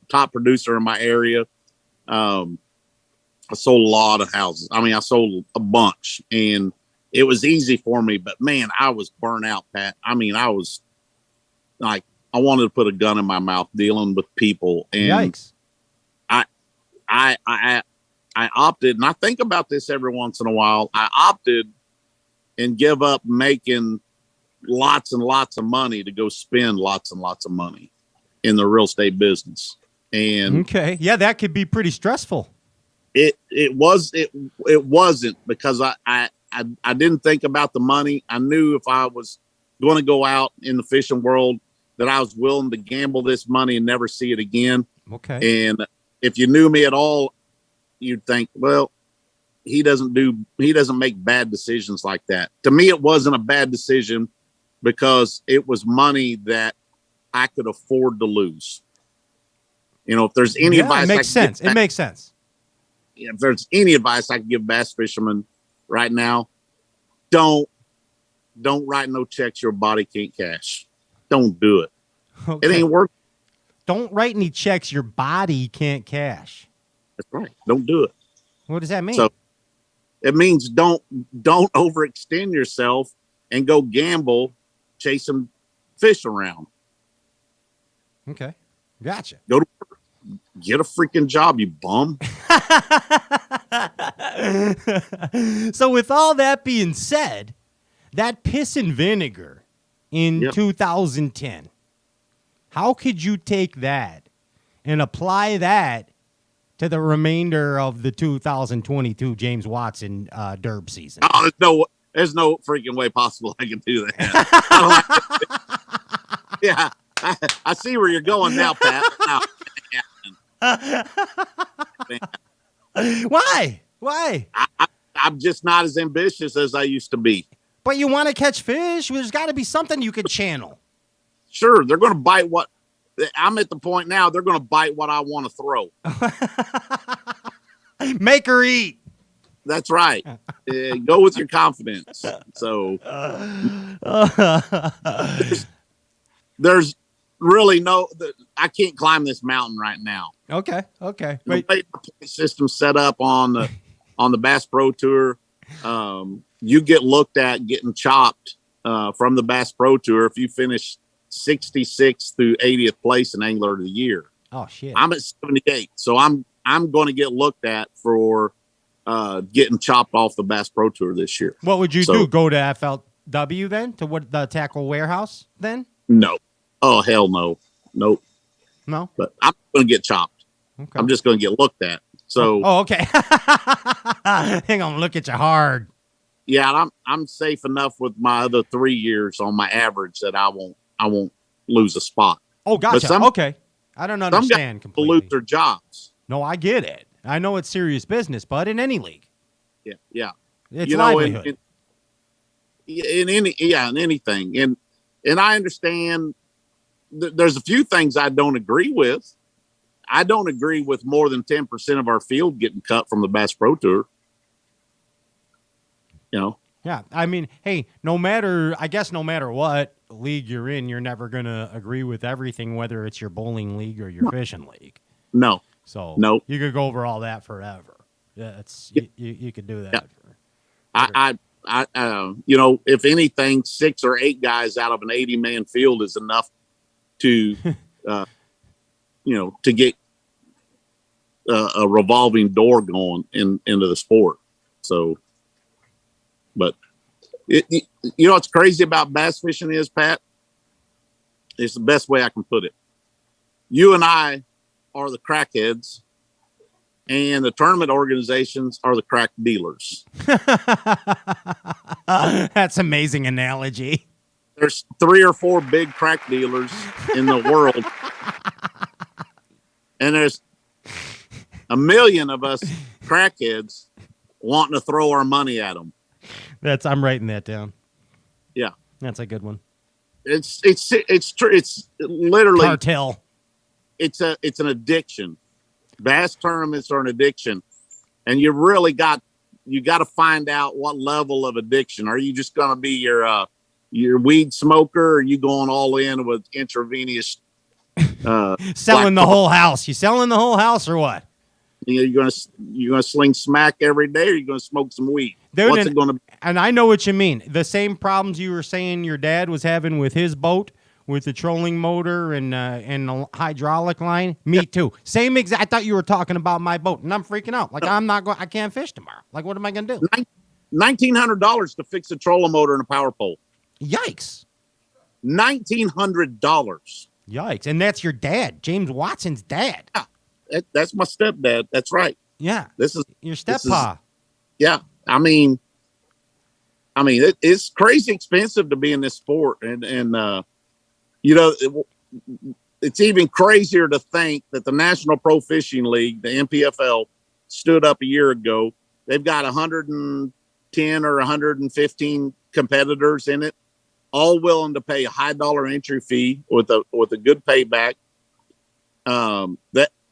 top producer in my area. I sold a lot of houses. I mean, I sold a bunch, and it was easy for me, but man, I was burnt out, Pat. I mean, I was like, I wanted to put a gun in my mouth dealing with people. And yikes. I opted, and I think about this every once in a while. I opted and give up making lots and lots of money to go spend lots and lots of money in the real estate business. And okay, yeah, that could be pretty stressful. It wasn't, because I didn't think about the money. I knew if I was going to go out in the fishing world that I was willing to gamble this money and never see it again. Okay. And if you knew me at all, you'd think, well, he doesn't make bad decisions like that. To me, it wasn't a bad decision because it was money that I could afford to lose. You know, if there's any advice, it makes sense. It makes sense. If there's any advice I can give bass fishermen right now, don't write no checks your body can't cash. Don't do it. Okay. It ain't working. Don't write any checks your body can't cash. That's right. Don't do it. What does that mean? So it means don't overextend yourself and go gamble chasing fish around. Okay. Gotcha. Go to work. Get a freaking job, you bum. So with all that being said, that piss and vinegar in 2010, how could you take that and apply that to the remainder of the 2022 James Watson derb season? Oh, there's no freaking way possible I can do that. Yeah, I see where you're going now, Pat. Why? I'm just not as ambitious as I used to be. But you want to catch fish? There's got to be something you could channel. Sure, they're going to bite what I'm at the point now. They're going to bite what I want to throw. Make her eat. That's right. Go with your confidence. So there's really know that I can't climb this mountain right now. Okay. The Wait. way the point system set up on the Bass Pro Tour, you get looked at getting chopped from the Bass Pro Tour if you finish 66th through 80th place in Angler of the Year. Oh shit. I'm at 78, so I'm going to get looked at for getting chopped off the Bass Pro Tour this year. What would you do? Go to FLW then? To what, the tackle warehouse then? No. Oh hell no. Nope. No. But I'm going to get chopped. Okay. I'm just going to get looked at. So. Oh, okay. Hang on, look at you hard. Yeah, I'm safe enough with my other 3 years on my average that I won't lose a spot. Oh, gotcha. Okay. I don't understand completely. Lose their jobs. No, I get it. I know it's serious business, but in any league. Yeah. It's livelihood. In anything. And I understand there's a few things I don't agree with. I don't agree with more than 10% of our field getting cut from the Bass Pro Tour. Yeah. I mean, hey, no matter what league you're in, you're never going to agree with everything, whether it's your bowling league or your fishing league. No. So no. You could go over all that forever. Yeah, you could do that. Yeah. If anything, 6 or 8 guys out of an 80-man field is enough to, to get a revolving door going into the sport. So, but what's crazy about bass fishing is, Pat, it's the best way I can put it. You and I are the crackheads, and the tournament organizations are the crack dealers. That's amazing analogy. There's 3 or 4 big crack dealers in the world, and there's a million of us crackheads wanting to throw our money at them. I'm writing that down. Yeah, that's a good one. It's true. It's literally cartel. It's an addiction. Bass tournaments are an addiction, and you really got to find out what level of addiction. Are you just going to be your weed smoker, or are you going all in with intravenous selling the whole house? You selling the whole house or what? You're gonna sling smack every day, or you're gonna smoke some weed? Dude, What's it gonna be? And I know what you mean. The same problems you were saying your dad was having with his boat, with the trolling motor and the hydraulic line. Me too. Same exact. I thought you were talking about my boat, and I'm freaking out. Like I'm not going. I can't fish tomorrow. Like what am I gonna do? $1,900 to fix a trolling motor and a power pole. Yikes! $1,900. Yikes! And that's your dad, James Watson's dad. Yeah. That's my stepdad. That's right. Yeah. This is your steppa. Yeah. I mean, it's crazy expensive to be in this sport. And it's even crazier to think that the National Pro Fishing League, the NPFL, stood up a year ago. They've got 110 or 115 competitors in it, all willing to pay a high dollar entry fee with a good payback.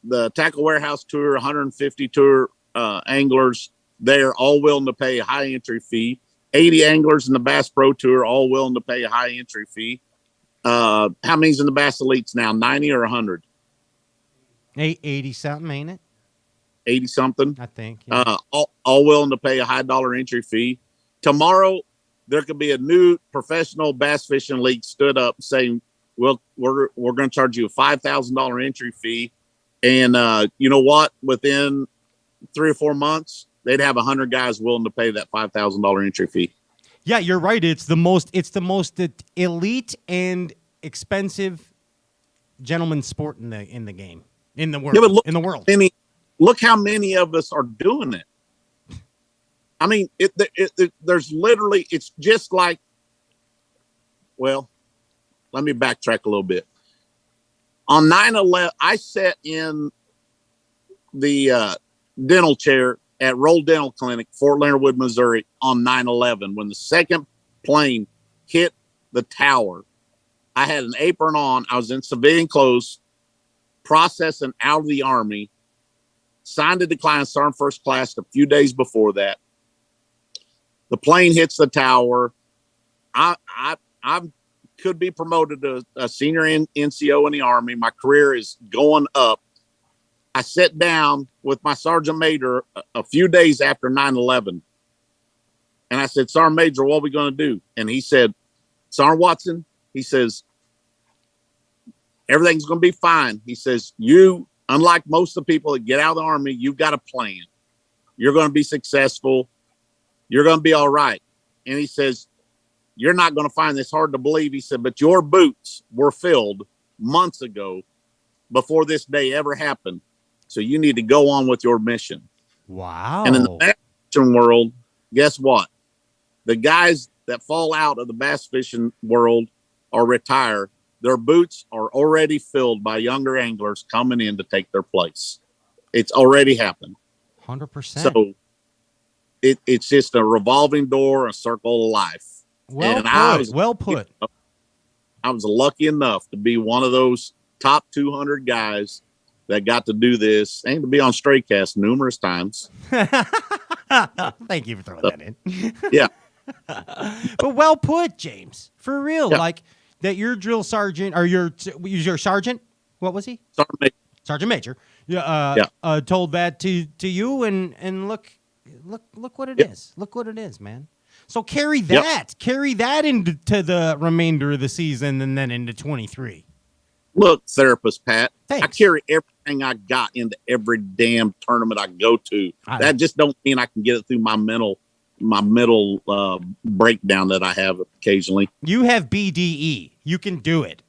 The Tackle Warehouse Tour, 150 tour anglers, they're all willing to pay a high entry fee. 80 anglers in the Bass Pro Tour, all willing to pay a high entry fee. How many's in the Bass Elites now? 90 or 100? 80 something, ain't it? 80 something, I think. Yeah. All willing to pay a high dollar entry fee. Tomorrow, there could be a new professional bass fishing league stood up saying, "Well, we're going to charge you a $5,000 entry fee." And you know what? Within 3 or 4 months, they'd have 100 guys willing to pay that $5,000 entry fee. Yeah, you're right. It's the most elite and expensive gentleman's sport in the game, in the world. Yeah, but look, in the world. Look how many of us are doing it. I mean, there's literally, it's just like, well, let me backtrack a little bit. On 9/11, I sat in the dental chair at Roll Dental Clinic, Fort Leonard Wood, Missouri, on 9/11 when the second plane hit the tower. I had an apron on. I was in civilian clothes, processing out of the Army, signed a decline, sergeant first class a few days before that. The plane hits the tower. I'm could be promoted to a senior NCO in the Army. My career is going up. I sat down with my sergeant major a few days after 9/11. And I said, Sergeant Major, what are we going to do? And he said, Sergeant Watson, he says, everything's going to be fine. He says, you, unlike most of the people that get out of the Army, you've got a plan. You're going to be successful. You're going to be all right. And he says, you're not going to find this hard to believe. He said, but your boots were filled months ago before this day ever happened. So you need to go on with your mission. Wow. And in the bass fishing world, guess what? The guys that fall out of the bass fishing world or retire, their boots are already filled by younger anglers coming in to take their place. It's already happened. 100%. So it's just a revolving door, a circle of life. Well put. I was lucky enough to be one of those top 200 guys that got to do this and to be on Straycast numerous times. Thank you for throwing that in. Yeah. But well put, James. For real. Yeah. Like that your drill sergeant or your sergeant, what was he? Sergeant Major. Told that to you and look what it is. Look what it is, man. So carry that into the remainder of the season and then into 23. Look, therapist Pat, Thanks. I carry everything I got into every damn tournament I go to. That just don't mean I can get it through my mental breakdown that I have occasionally. You have BDE. You can do it.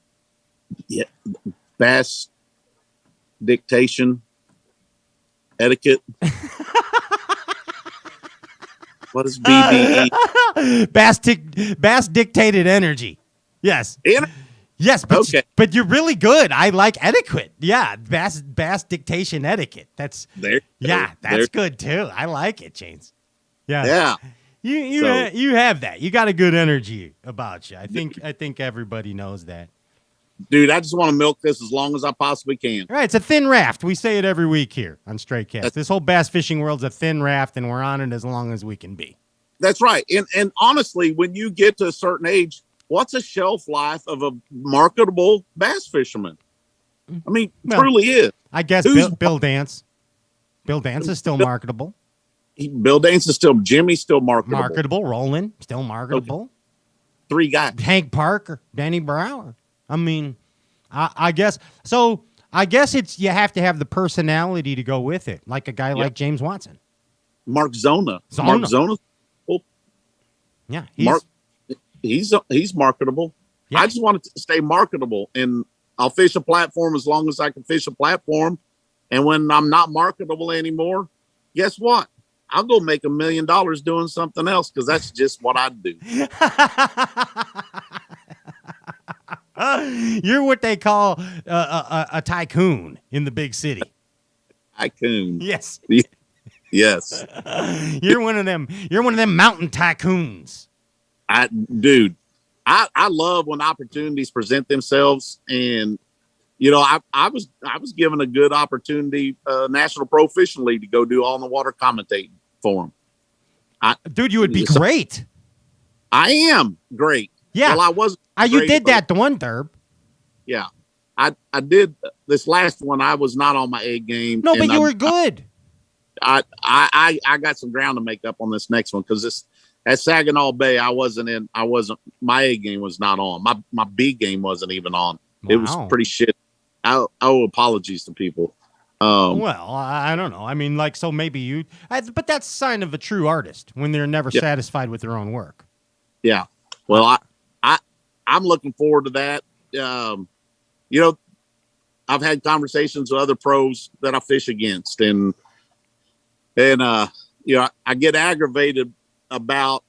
Yeah, bass dictation etiquette. What is BDE? Bass dictated energy. Yes. Yes, but you're really good. I like etiquette. Yeah, bass dictation etiquette. That's good too. I like it, James. Yeah. You have that. You got a good energy about you. I think everybody knows that. Dude, I just want to milk this as long as I possibly can. All right, it's a thin raft. We say it every week here on Straycast. This whole bass fishing world's a thin raft, and we're on it as long as we can be. That's right. And honestly, when you get to a certain age, what's a shelf life of a marketable bass fisherman? I mean, truly is. I guess Bill Dance. Bill Dance is still marketable. Bill Dance is still, Jimmy's still marketable. Marketable. Roland, still marketable. Okay. 3 guys. Hank Parker, Danny Brower. I mean, I guess. So I guess it's you have to have the personality to go with it, like a guy like James Watson. Mark Zona. Mark Zona. Yeah. He's marketable. Yeah. I just want to stay marketable, and I'll fish a platform as long as I can fish a platform. And when I'm not marketable anymore, guess what? I'll go make $1 million doing something else because that's just what I do. You're what they call a tycoon in the big city. Tycoon. Yes. Yes. You're one of them. You're one of them mountain tycoons. I love when opportunities present themselves, and I was given a good opportunity, National Pro Fishing League, to go do on the water commentating for them. Dude, you would be great. I am great. Yeah. Well, I was. You did that the one, Derb. Yeah, I did this last one. I was not on my A game. No, but you were good. I got some ground to make up on this next one because this at Saginaw Bay, my A game was not on. My B game wasn't even on. Wow. It was pretty shit. I owe apologies to people. Well, I don't know. I mean, so maybe but that's a sign of a true artist when they're never satisfied with their own work. Yeah. Well, I'm looking forward to that. I've had conversations with other pros that I fish against, and I get aggravated about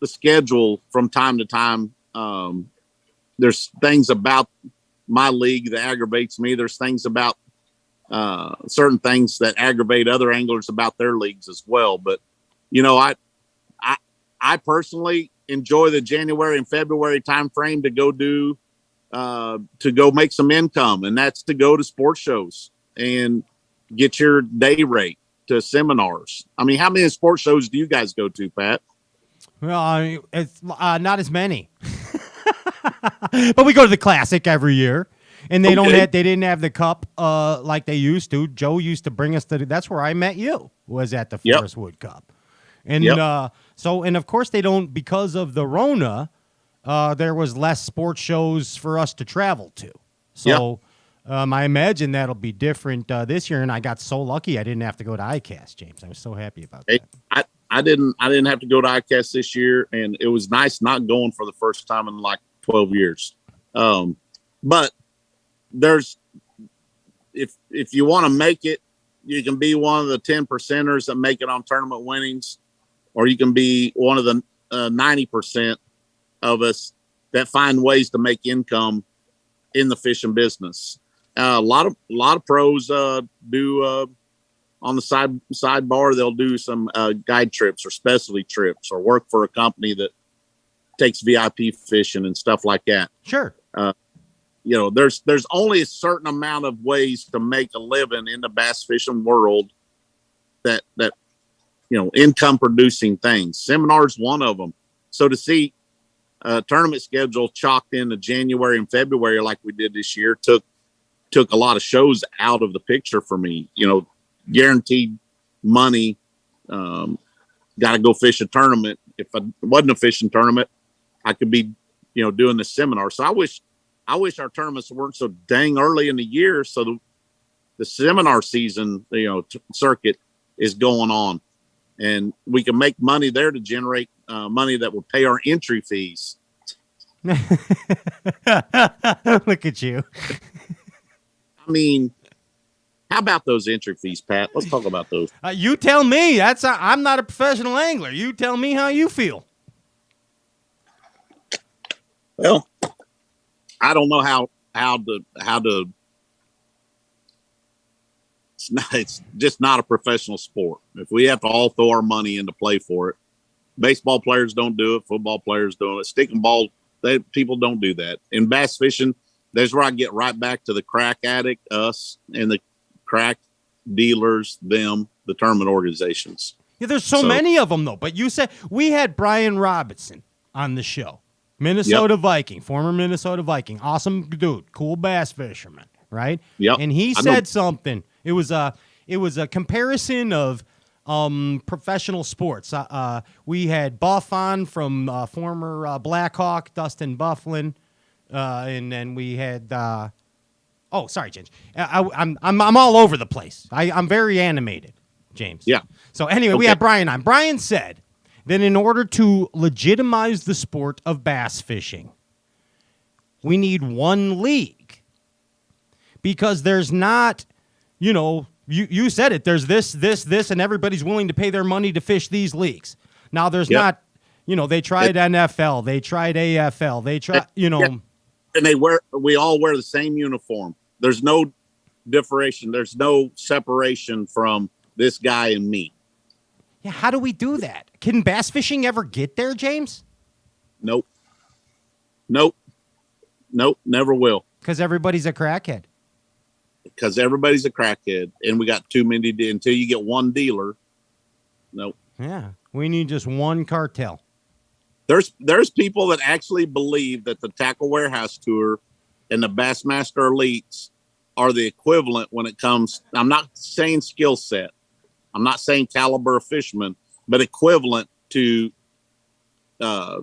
the schedule from time to time. There's things about my league that aggravates me. There's things about certain things that aggravate other anglers about their leagues as well. But, I personally enjoy the January and February time frame to go make some income, and that's to go to sports shows and get your day rate, to seminars. I mean, how many sports shows do you guys go to, Pat? Well, it's not as many. But we go to the Classic every year, and they Okay. they didn't have the cup like they used to. Joe used to bring us to that's where I met you, was at the Yep. Forest Wood Cup. And Yep. and of course they don't, because of the Rona, there was less sports shows for us to travel to. So I imagine that'll be different this year, and I got so lucky I didn't have to go to ICAST, James. I was so happy about Hey, that. I didn't have to go to ICAST this year, and it was nice not going for the first time in like 12 years. But there's if you want to make it, you can be one of the 10 percenters that make it on tournament winnings, or you can be one of the 90% of us that find ways to make income in the fishing business. A lot of pros do on the sidebar. They'll do some guide trips or specialty trips, or work for a company that takes VIP fishing and stuff like that. Sure. There's only a certain amount of ways to make a living in the bass fishing world that income producing things. Seminars, one of them. So to see a tournament schedule chalked into January and February like we did this year took a lot of shows out of the picture for me. Guaranteed money. Got to go fish a tournament. If I wasn't a fishing tournament, I could be doing the seminar. So I wish our tournaments weren't so dang early in the year, so the seminar season circuit is going on, and we can make money there to generate money that will pay our entry fees. Look at you. I mean, how about those entry fees, Pat? Let's talk about those. You tell me. I'm not a professional angler. You tell me how you feel. Well, I don't know how to. It's just not a professional sport. If we have to all throw our money into play for it, baseball players don't do it. Football players don't. Stick and ball, people don't do that. In bass fishing, there's where I get right back to the crack addict, us, and the crack dealers, them, the tournament organizations. Yeah, there's so many of them, though. But you said we had Brian Robinson on the show. Minnesota Viking, former Minnesota Viking. Awesome dude. Cool bass fisherman, right? Yep. And he said something. It was a comparison of professional sports. We had Buff on from former Blackhawk, Dustin Bufflin. And then we had sorry, James. I'm all over the place. I'm very animated, James. Yeah. So anyway, we had Brian on. Brian said that in order to legitimize the sport of bass fishing, we need one league. Because there's not, you said it, there's this, and everybody's willing to pay their money to fish these leagues. Now there's not, they tried NFL, they tried AFL, they tried, And we all wear the same uniform. There's no differentiation. There's no separation from this guy and me. Yeah, how do we do that? Can bass fishing ever get there, James? Nope, never will. Because everybody's a crackhead. Because everybody's a crackhead, and we got too many until you get one dealer. Nope. Yeah, we need just one cartel. There's people that actually believe that the Tackle Warehouse Tour and the Bassmaster Elites are the equivalent when it comes. I'm not saying skill set. I'm not saying caliber of fisherman, but equivalent to. How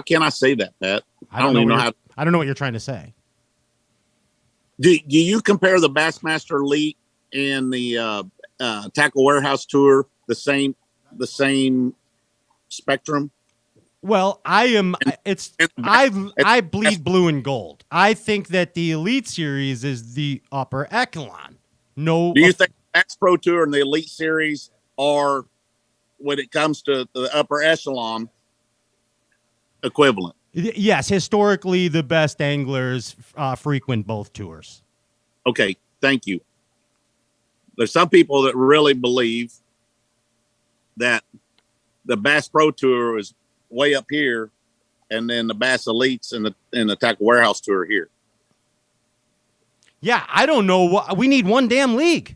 can I say that, Pat? I don't even know how. I don't know what you're trying to say. Do you compare the Bassmaster Elite and the Tackle Warehouse Tour the same spectrum? Well, I bleed blue and gold. I think that the Elite Series is the upper echelon. No. Do you think the Bass Pro Tour and the Elite Series are, when it comes to the upper echelon, equivalent? Yes, historically, the best anglers frequent both tours. Okay, thank you. There's some people that really believe that the Bass Pro Tour is way up here, and then the Bass Elites and the Tackle Warehouse Tour here. Yeah, I don't know. We need one damn league.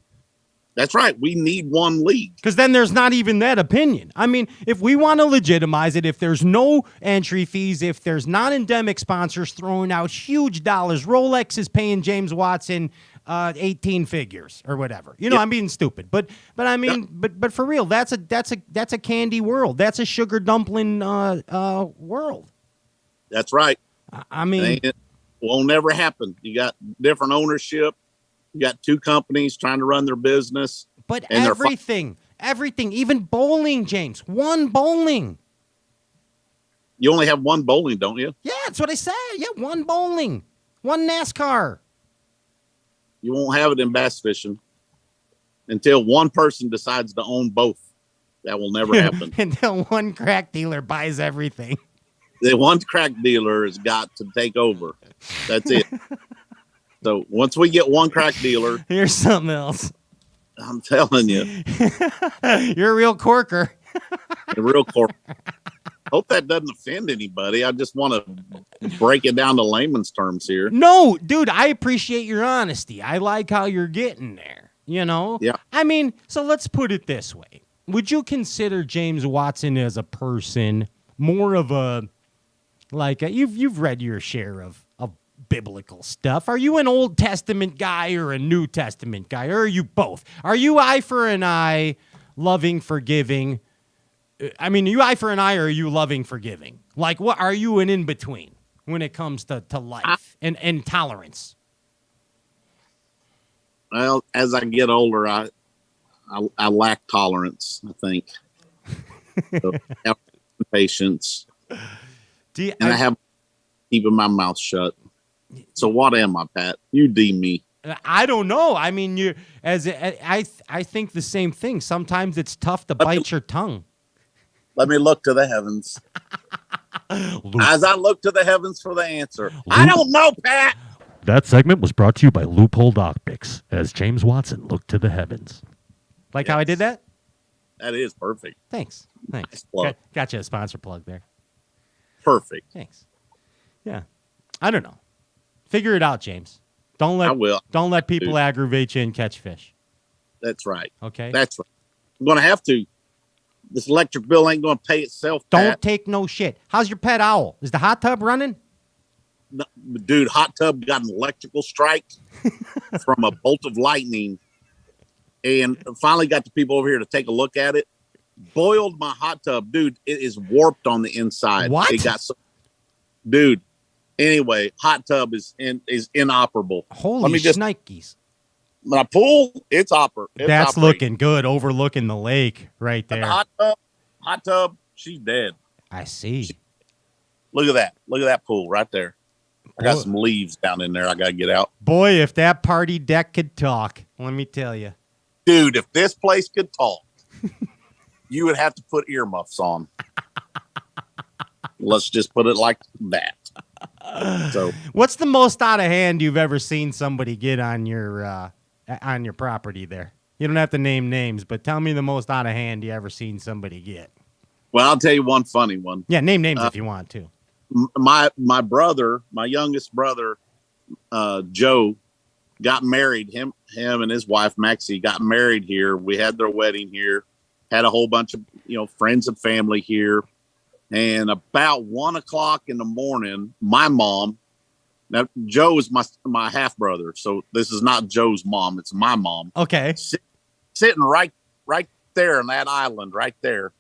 That's right. We need one league. Because then there's not even that opinion. I mean, if we want to legitimize it, if there's no entry fees, if there's non-endemic sponsors throwing out huge dollars, Rolex is paying James Watson 18 figures or whatever. You know, I'm being stupid, but I mean, but for real, that's a candy world. That's a sugar dumpling world. That's right. I mean, it will never happen. You got different ownership. You got two companies trying to run their business. But everything, even bowling, James, one bowling. You only have one bowling, don't you? Yeah, that's what I said. Yeah, one bowling, one NASCAR. You won't have it in bass fishing until one person decides to own both. That will never happen. Until one crack dealer buys everything. The one crack dealer has got to take over. That's it. So once we get one crack dealer, here's something else. I'm telling you, you're a real corker. A real corker. Hope that doesn't offend anybody. I just want to break it down to layman's terms here. No, dude, I appreciate your honesty. I like how you're getting there. You know? Yeah. I mean, so let's put it this way. Would you consider James Watson as a person more of a, like, you've read your share of biblical stuff. Are you an Old Testament guy or a New Testament guy? Or are you both? Are you eye for an eye, loving, forgiving? I mean, are you eye for an eye or are you loving, forgiving? Like, what are you an in-between when it comes to life and tolerance? Well, as I get older, I lack tolerance, I think. So, patience. And I have keeping my mouth shut. So what am I, Pat? You deem me. I don't know. I mean, I think the same thing. Sometimes it's tough to bite your tongue. Let me look to the heavens. As I look to the heavens for the answer. I don't know, Pat. That segment was brought to you by Loophole Optics as James Watson looked to the heavens. Like how I did that? That is perfect. Thanks. Nice plug. Got you a sponsor plug there. Perfect. Thanks. Yeah. I don't know. Figure it out, James. Don't let people aggravate you and catch fish. That's right. Okay. That's right. I'm going to have to. This electric bill ain't going to pay itself. Don't take no shit. How's your pet owl? Is the hot tub running? No, dude, hot tub got an electrical strike from a bolt of lightning, and finally got the people over here to take a look at it. Boiled my hot tub, dude. It is warped on the inside. What? It got dude. Anyway, hot tub is inoperable. Holy shnikes. My pool, it's That's operating. looking good, overlooking the lake right there. The hot tub, she's dead. I see. Look at that. Look at that pool right there. I got some leaves down in there I got to get out. Boy, if that party deck could talk, let me tell you. Dude, if this place could talk, you would have to put earmuffs on. Let's just put it like that. So, what's the most out of hand you've ever seen somebody get on your property there? You don't have to name names, but tell me the most out of hand you ever seen somebody get. Well, I'll tell you one funny one. Yeah, name names if you want to. My brother, my youngest brother, Joe, got married. Him and his wife Maxie got married here. We had their wedding here. Had a whole bunch of friends and family here. And about 1 o'clock in the morning, my mom. Now Joe is my half brother, so this is not Joe's mom; it's my mom. Okay, sitting right there on that island, right there,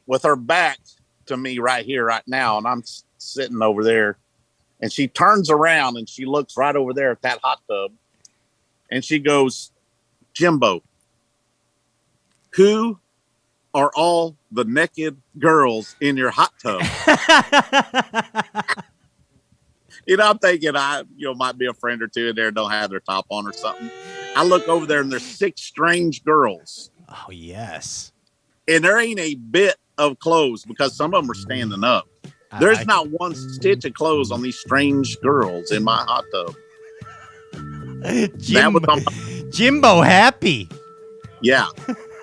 with her back to me, right here, right now, and I'm sitting over there. And she turns around and she looks right over there at that hot tub, and she goes, "Jimbo, who are all the naked girls in your hot tub?" I'm thinking might be a friend or two in there don't have their top on or something. I look over there and there's 6 strange girls. Oh, yes. And there ain't a bit of clothes because some of them are standing up. There's not one stitch of clothes on these strange girls in my hot tub. Jimbo happy. Yeah.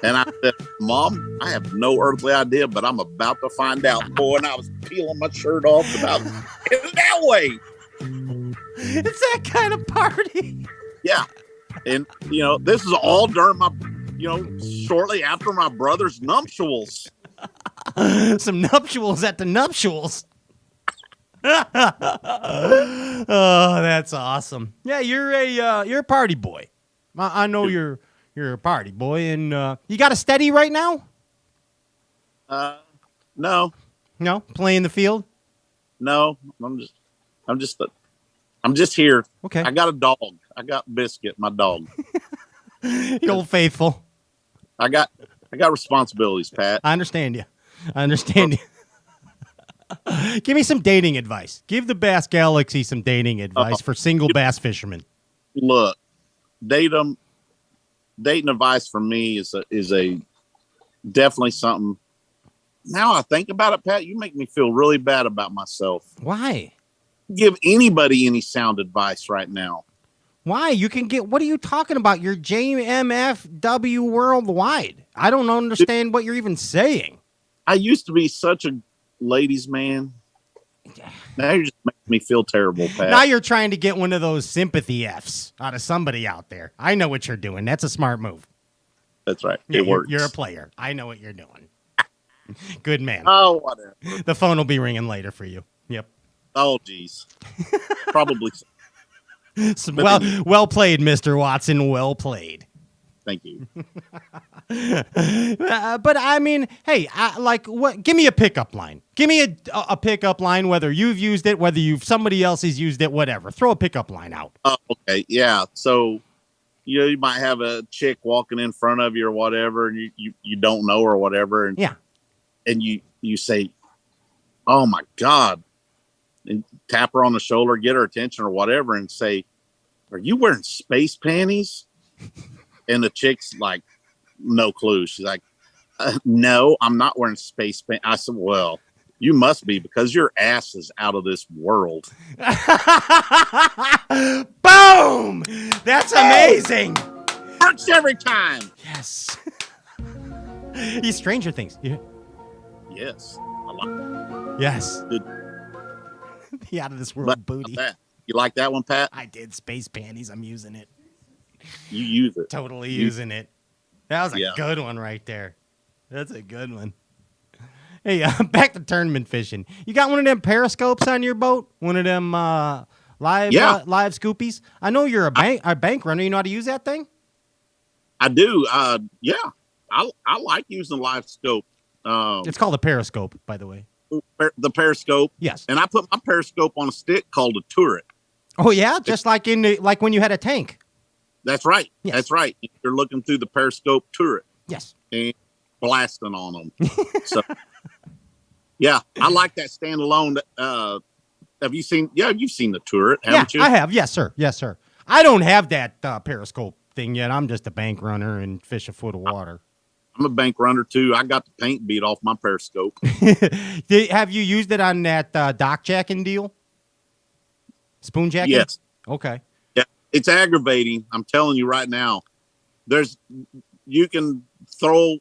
And I said, "Mom, I have no earthly idea, but I'm about to find out." Boy, and I was peeling my shirt off about it that way. It's that kind of party. Yeah. And this is all during my, shortly after my brother's nuptials. Some nuptials at the nuptials. Oh, that's awesome. Yeah, you're a party boy. I know you're a party boy, and you got a steady right now? No, No, playing the field. no, I'm just here. Okay. I got a dog. I got Biscuit, my dog. The old faithful. I got responsibilities, Pat. I understand you. Give me some dating advice. Give the Bass Galaxy some dating advice for single bass fishermen. Look, dating advice for me is a definitely something. Now I think about it, Pat, you make me feel really bad about myself. Why? Give anybody any sound advice right now. Why? You can get. What are you talking about? You're JMFW worldwide. I don't understand what you're even saying. I used to be such a ladies' man. Now you're just making me feel terrible, Pat. Now you're trying to get one of those sympathy Fs out of somebody out there. I know what you're doing. That's a smart move. That's right. Yeah, it works. You're a player. I know what you're doing. Good man. Oh, whatever. The phone will be ringing later for you. Yep. Oh, geez. Probably. Well played, Mr. Watson. Well played. Thank you. But I mean, hey, what? Give me a pickup line. Give me a pickup line. Whether you've used it, whether somebody else has used it, whatever. Throw a pickup line out. Oh, okay, yeah. So, you might have a chick walking in front of you or whatever, and you don't know or whatever, and and you say, "Oh my God," and tap her on the shoulder, get her attention or whatever, and say, "Are you wearing space panties?" And the chick's like, no clue. She's like, no, I'm not wearing space pants. I said, well, you must be because your ass is out of this world. Boom! That's amazing. Works every time. Yes. He's Stranger Things. Yeah. Yes. I like yes. Good. The out of this world booty. You like that one, Pat? I did. Space panties. I'm using it. You use it. Totally using it. That was a good one right there. That's a good one. Hey, back to tournament fishing. You got one of them periscopes on your boat? One of them live scoopies? I know you're a bank runner. You know how to use that thing? I do. Yeah. I like using live scope. It's called a periscope, by the way. The periscope. Yes. And I put my periscope on a stick called a turret. Oh yeah, just like when you had a tank. That's right. Yes. That's right. You're looking through the periscope turret. Yes. And blasting on them. So, yeah, I like that standalone. Have you seen? Yeah, you've seen the turret, haven't you? I have. Yes, sir. Yes, sir. I don't have that periscope thing yet. I'm just a bank runner and fish a foot of water. I'm a bank runner too. I got the paint beat off my periscope. Have you used it on that dock jacking deal? Spoon jacking? Yes. Okay. Yeah, it's aggravating. I'm telling you right now. You can throw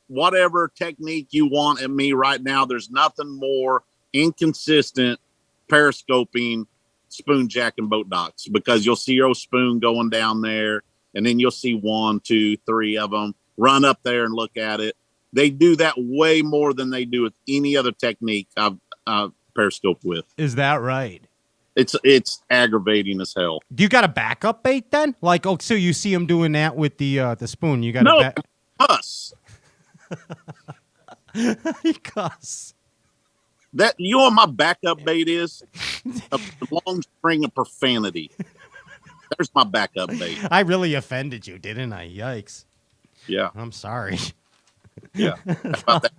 whatever technique you want at me right now. There's nothing more inconsistent periscoping spoon jacking boat docks, because you'll see your spoon going down there, and then you'll see 1, 2, 3 of them run up there and look at it. They do that way more than they do with any other technique I've periscoped with. Is that right? It's aggravating as hell. Do you got a backup bait then? Like, oh, so you see them doing that with the spoon? You got cuss. You cuss. That, you know what my backup bait is? A long string of profanity. There's my backup bait. I really offended you, didn't I? Yikes. Yeah. I'm sorry. Yeah. How about that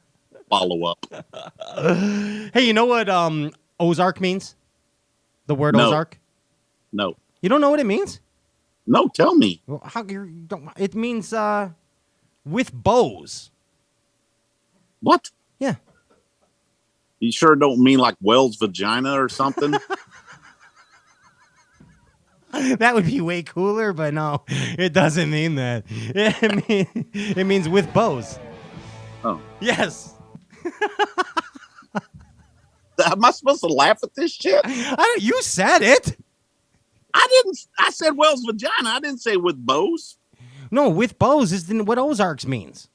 follow up? Hey, you know what Ozark means? The word No. Ozark? No. You don't know what it means? No, tell me. Well, it means with bows. What? Yeah. You sure don't mean like Wells' vagina or something? That would be way cooler, but no, it doesn't mean that. It means with bows. Oh. Yes. Am I supposed to laugh at this shit? You said it. I said whale's vagina. I didn't say with bows. No, with bows is what Ozarks means.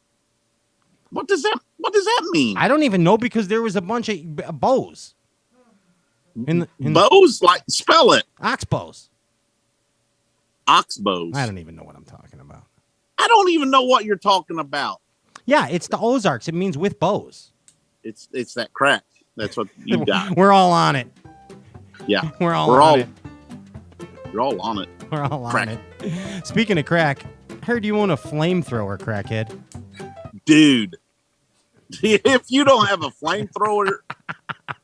What does that mean? I don't even know because there was a bunch of bows. Bows, like spell it. Ox bows. Ox bows. I don't even know what I'm talking about. I don't even know what you're talking about. Yeah, it's the Ozarks. It means with bows. It's that crack. That's what you got. We're all on it. Yeah. We're all on it. You're all on it. We're all Crack. on it. Speaking of crack, I heard you own a flamethrower, crackhead. Dude, if you don't have a flamethrower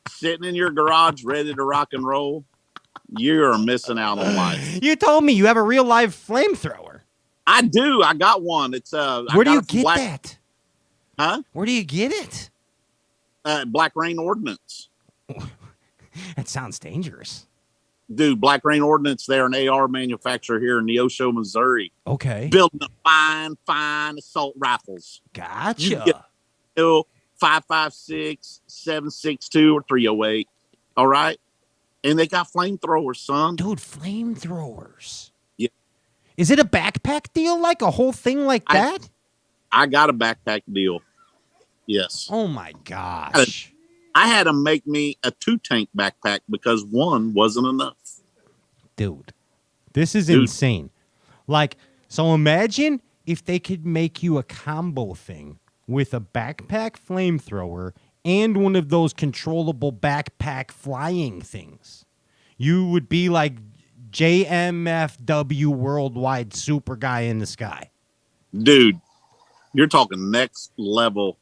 sitting in your garage ready to rock and roll, you're missing out on life. You told me you have a real live flamethrower. I do. I got one. It's Where do you get that? Huh? Where do you get it? Black Rain Ordnance. That sounds dangerous. Dude, Black Rain Ordnance, they're an AR manufacturer here in Neosho, Missouri. Okay. Building up fine assault rifles. Gotcha. You get 5.56, 7.62, or 308. All right? And they got flamethrowers, son. Dude, flamethrowers. Yeah. Is it a backpack deal, like a whole thing like that? I got a backpack deal. Yes. Oh, my gosh. I had to make me a 2-tank backpack because one wasn't enough. Dude, this is insane. Like, so imagine if they could make you a combo thing with a backpack flamethrower and one of those controllable backpack flying things. You would be like JMFW worldwide super guy in the sky. Dude, you're talking next level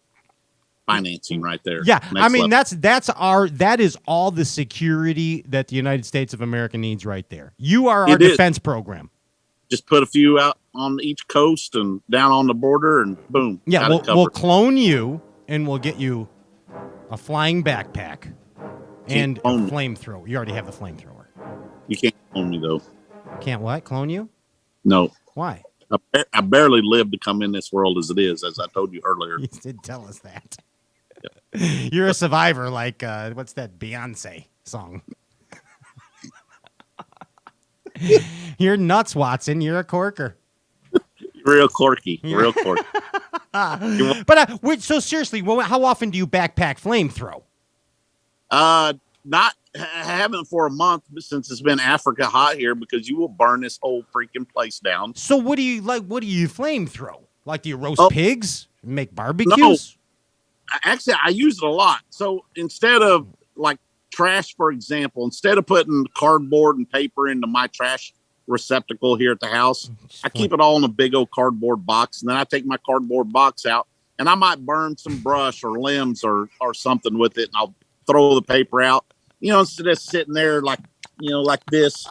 financing right there. Yeah, Next I mean level. that is all the security that the United States of America needs right there. You are our It is. defense program. Just put a few out on each coast and down on the border, and boom. Yeah, got it we'll covered. clone you and we'll get you a flying backpack and a clone me. flamethrower. You already have the flamethrower. You can't clone me though. Can't what? Clone you? No, Why? I barely lived to come in this world as it is, as I told you earlier. You did tell us that. You're a survivor, like what's that Beyonce song? You're nuts, Watson. You're a corker. Real quirky, real quirky. But so seriously, how often do you backpack flamethrow? Not haven't for a month since it's been Africa hot here, because you will burn this whole freaking place down. So what do you like? What do you flamethrow? Like, do you roast pigs? Make barbecues? No. Actually, I use it a lot. So instead of like trash, for example, instead of putting cardboard and paper into my trash receptacle here at the house, I keep it all in a big old cardboard box, and then I take my cardboard box out, and I might burn some brush or limbs or something with it, and I'll throw the paper out. You know, instead of sitting there like, you know, like this.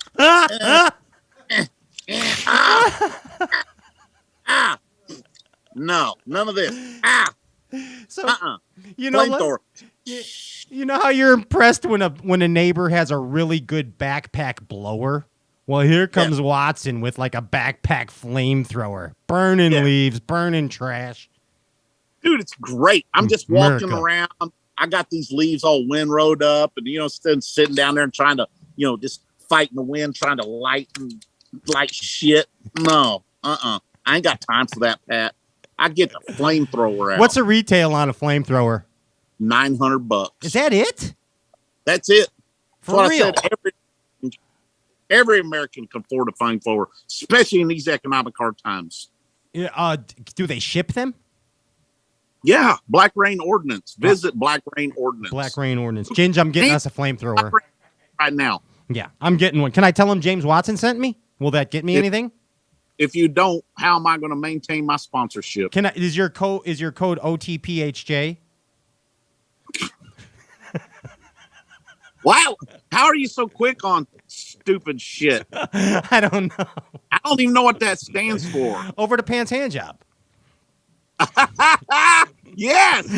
No, none of this. So you know, Flamethrower. you know how you're impressed when a neighbor has a really good backpack blower? Well, here comes Watson with like a backpack flamethrower, burning leaves, burning trash. Dude, it's great. I'm just walking America. around. I got these leaves all windrowed up, and, you know, sitting down there and trying to, you know, just fighting the wind, trying to light shit. No, I ain't got time for that, Pat. I get the flamethrower out. What's a retail on a flamethrower? $900? Is that it? That's it. For That's real? what I said. Every American can afford a flamethrower, especially in these economic hard times. Yeah, do they ship them? Yeah, Black Rain Ordnance. Visit Black Rain Ordnance. Black Rain Ordnance. Ginge, I'm getting us a flamethrower. Right now. Yeah, I'm getting one. Can I tell him James Watson sent me? Will that get me anything? If you don't, how am I going to maintain my sponsorship? Is your code OTPHJ? Wow. How are you so quick on stupid shit? I don't know. I don't even know what that stands for. Over the pants hand job. Yes.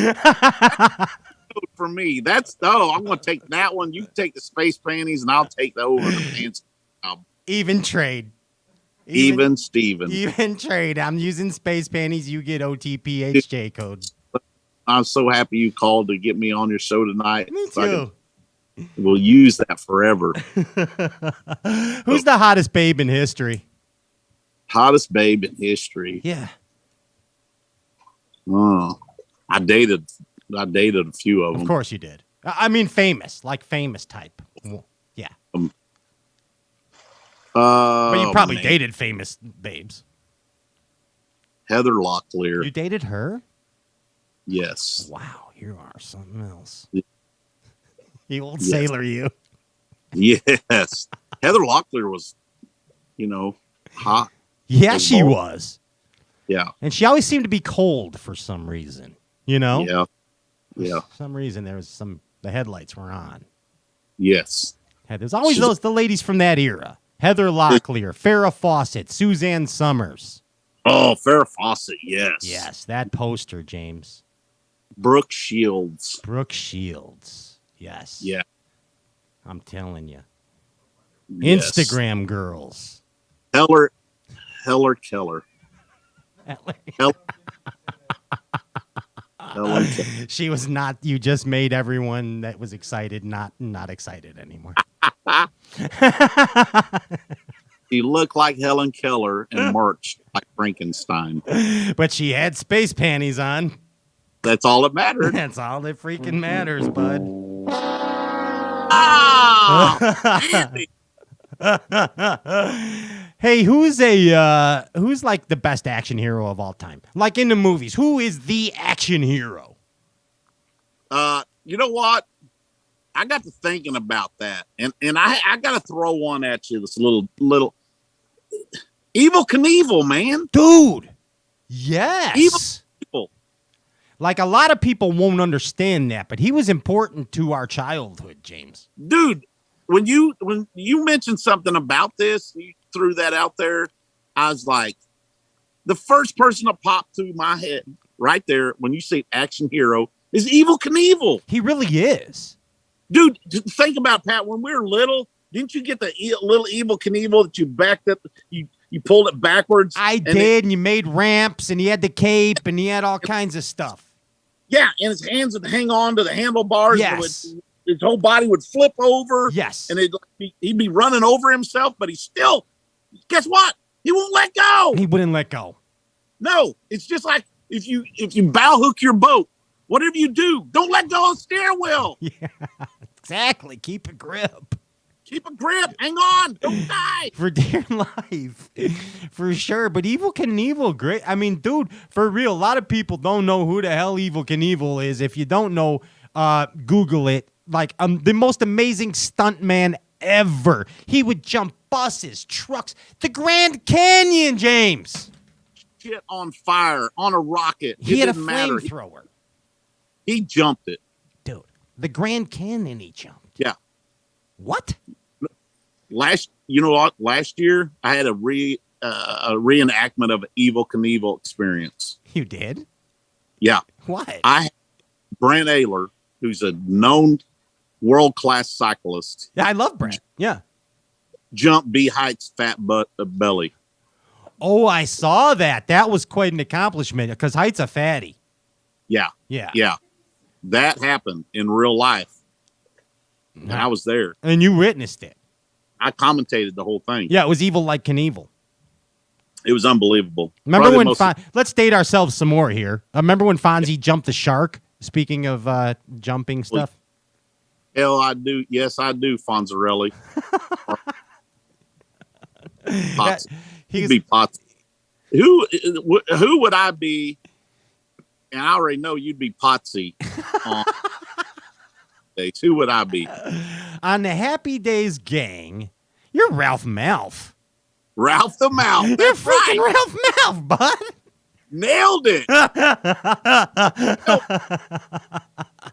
For me, I'm going to take that one. You take the space panties, and I'll take the over the pants. Even trade. Even Steven. Even trade. I'm using space panties. You get OTPHJ code. I'm so happy you called to get me on your show tonight. Me So I too. can We'll use that forever. Who's the hottest babe in history? Hottest babe in history. Yeah. Oh, I dated a few of them. Of course you did. I mean, famous, like famous type. Yeah. But you probably dated famous babes. Heather Locklear. You dated her? Yes. Wow, you are something else. Yeah. You old sailor, you. Yes. Heather Locklear was, hot. Yeah, she was. Yeah. And she always seemed to be cold for some reason. Yeah. For some reason the headlights were on. Yes. There's always the ladies from that era. Heather Locklear, Farrah Fawcett, Suzanne Summers. Oh, Farrah Fawcett, yes. Yes, that poster, James. Brooke Shields. Yes. Yeah. I'm telling you. Yes. Instagram girls. Heller Keller. She was not. You just made everyone that was excited not excited anymore. She looked like Helen Keller and marched like Frankenstein. But she had space panties on. That's all that mattered. That's all that freaking matters, bud. Andy. Hey, who's like the best action hero of all time? Like in the movies, who is the action hero? You know what? I got to thinking about that, and I got to throw one at you. This little Evel Knievel, man, dude. Yes, Evel. Like a lot of people won't understand that, but he was important to our childhood, James. Dude, when you mentioned something about this, you threw that out there. I was like, the first person that popped through my head right there when you say action hero is Evel Knievel. He really is. Dude, think about Pat. When we were little, didn't you get the little Evel Knievel that you backed up? You pulled it backwards. I did, and you made ramps, and he had the cape, and he had all kinds of stuff. Yeah, and his hands would hang on to the handlebars. Yes. And his whole body would flip over. Yes. And he'd be running over himself, but he still, guess what? He won't let go. He wouldn't let go. No, it's just like if you bow hook your boat, whatever you do, don't let go of the steering wheel. Yeah, exactly. Keep a grip. Keep a grip. Hang on. Don't die. For dear life. For sure. But Evel Knievel, great. I mean, dude, for real, a lot of people don't know who the hell Evel Knievel is. If you don't know, Google it. Like the most amazing stunt man ever. He would jump buses, trucks, the Grand Canyon, James. Shit on fire, on a rocket. He had a matter. flamethrower. He jumped it. Dude, the Grand Canyon he jumped. Yeah. What? Last year I had a reenactment of an Evel Knievel experience. You did? Yeah. What? I had Brent Ayler, who's a known world-class cyclist. Yeah, I love Brent. Yeah. Jump B Height's fat belly. Oh, I saw that. That was quite an accomplishment because Height's a fatty. Yeah. Yeah. Yeah. That happened in real life. And I was there. And you witnessed it. I commentated the whole thing. Yeah, it was evil like Knievel. It was unbelievable. Remember when let's date ourselves some more here. Remember when Fonzie jumped the shark? Speaking of jumping stuff. Hell, I do. Yes, I do, Fonzarelli. Potsy. He'd be Potsy. Who would I be? And I already know you'd be Potsy. Who would I be? On the Happy Days gang, you're Ralph Malph. Ralph the Mouth. You're freaking right. Ralph Malph, bud. Nailed it.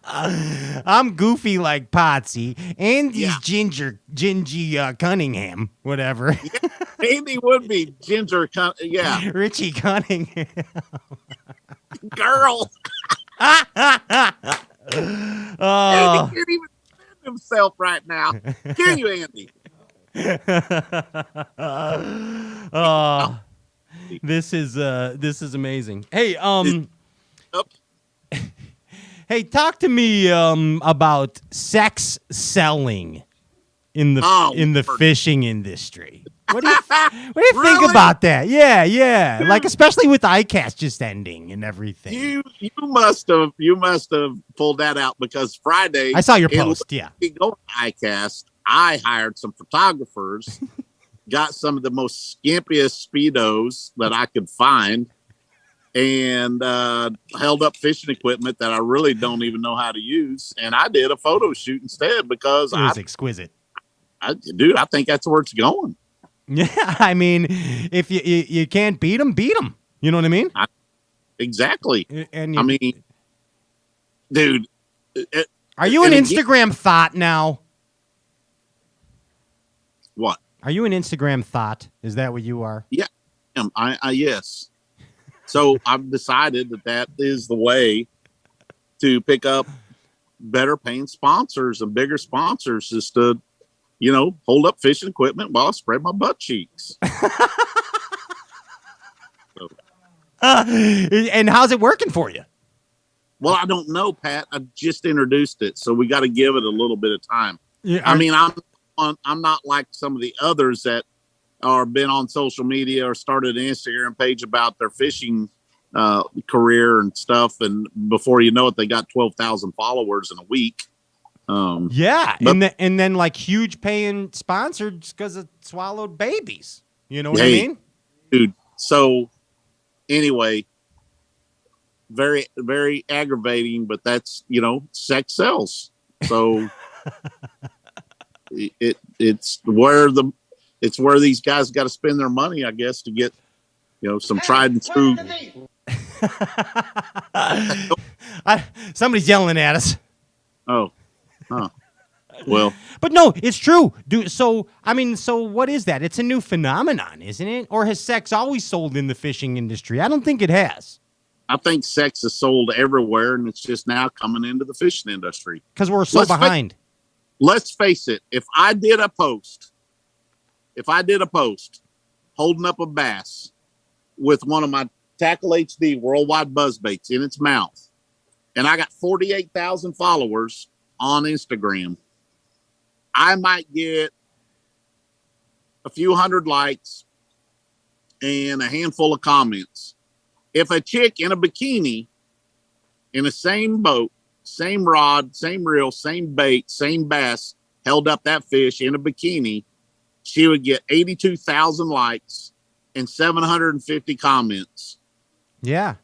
I'm goofy like Potsy. Andy's Gingy Cunningham, whatever. Yeah, Andy would be Ginger. Yeah. Richie Cunningham. Girl. Andy can't even defend himself right now. Can you, Andy? This is amazing. Hey, Hey, talk to me about sex selling in the Lord. fishing industry. What do you think Really? about that? Yeah. Like especially with ICAST just ending and everything. You must have pulled that out because Friday I saw your post. Yeah. Going to ICAST, I hired some photographers, got some of the most skimpiest speedos that I could find, and held up fishing equipment that I really don't even know how to use, and I did a photo shoot instead because It was exquisite. I think that's where it's going. Yeah, I mean, if you can't beat them, beat them. You know what I mean? Exactly. And I mean, dude, are you an Instagram thought now? What? Are you an Instagram thought? Is that what you are? Yeah, I yes. So I've decided that is the way to pick up better paying sponsors and bigger sponsors, is to, hold up fishing equipment while I spread my butt cheeks. And how's it working for you? Well, I don't know, Pat. I just introduced it, so we got to give it a little bit of time. Yeah, I mean, I'm not like some of the others that are been on social media or started an Instagram page about their fishing career and stuff, and before you know it, they got 12,000 followers in a week. Yeah, and then like huge paying sponsors because it swallowed babies. You know what I mean, dude? So anyway, very, very aggravating, but that's, sex sells. So it's where these guys got to spend their money, I guess, to get, some tried and true. Somebody's yelling at us. Oh, huh. Well, but no, it's true. So what is that? It's a new phenomenon, isn't it? Or has sex always sold in the fishing industry? I don't think it has. I think sex is sold everywhere, and it's just now coming into the fishing industry because we're so behind. Let's face it. If I did a post holding up a bass with one of my Tackle HD worldwide buzz baits in its mouth, and I got 48,000 followers on Instagram, I might get a few hundred likes and a handful of comments. If a chick in a bikini, in the same boat, same rod, same reel, same bait, same bass, held up that fish in a bikini, she would get 82,000 likes and 750 comments. Yeah.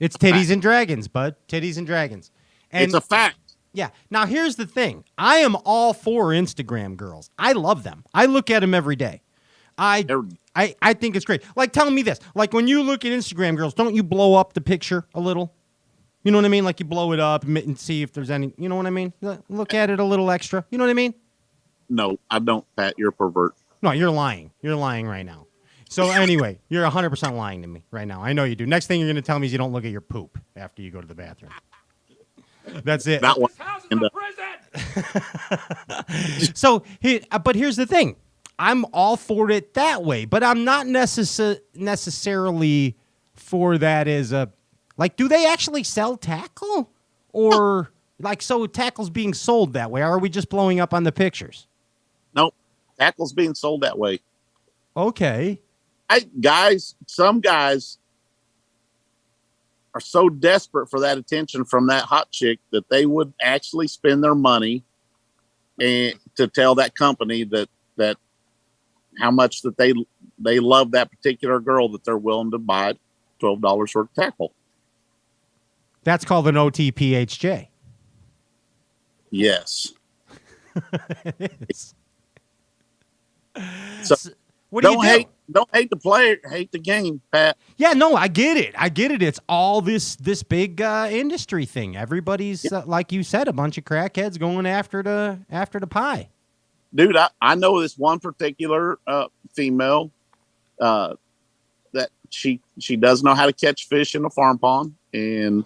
It's titties and dragons, bud. Titties and dragons. And it's a fact. Yeah. Now, here's the thing. I am all for Instagram girls. I love them. I look at them every day. I think it's great. Like, tell me this. Like, when you look at Instagram girls, don't you blow up the picture a little? You know what I mean? Like, you blow it up and see if there's any, you know what I mean? Look at it a little extra. You know what I mean? No, I don't, Pat. You're a pervert. No, you're lying. You're lying right now. So, anyway, you're 100% lying to me right now. I know you do. Next thing you're going to tell me is you don't look at your poop after you go to the bathroom. That's it. That one. So, but here's the thing. I'm all for it that way, but I'm not necessarily for that as a, like, do they actually sell tackle? Or, like, so tackle's being sold that way? Or are we just blowing up on the pictures? Nope. Tackle's being sold that way. Okay. Some guys are so desperate for that attention from that hot chick that they would actually spend their money and to tell that company that how much that they love that particular girl that they're willing to buy $12 worth of tackle. That's called an OTPHJ. Yes. It is. So what do you do? Don't hate the player, hate the game, Pat. Yeah, no, I get it. It's all this big industry thing. Everybody's like you said, a bunch of crackheads going after the pie. Dude, I know this one particular female that she does know how to catch fish in a farm pond, and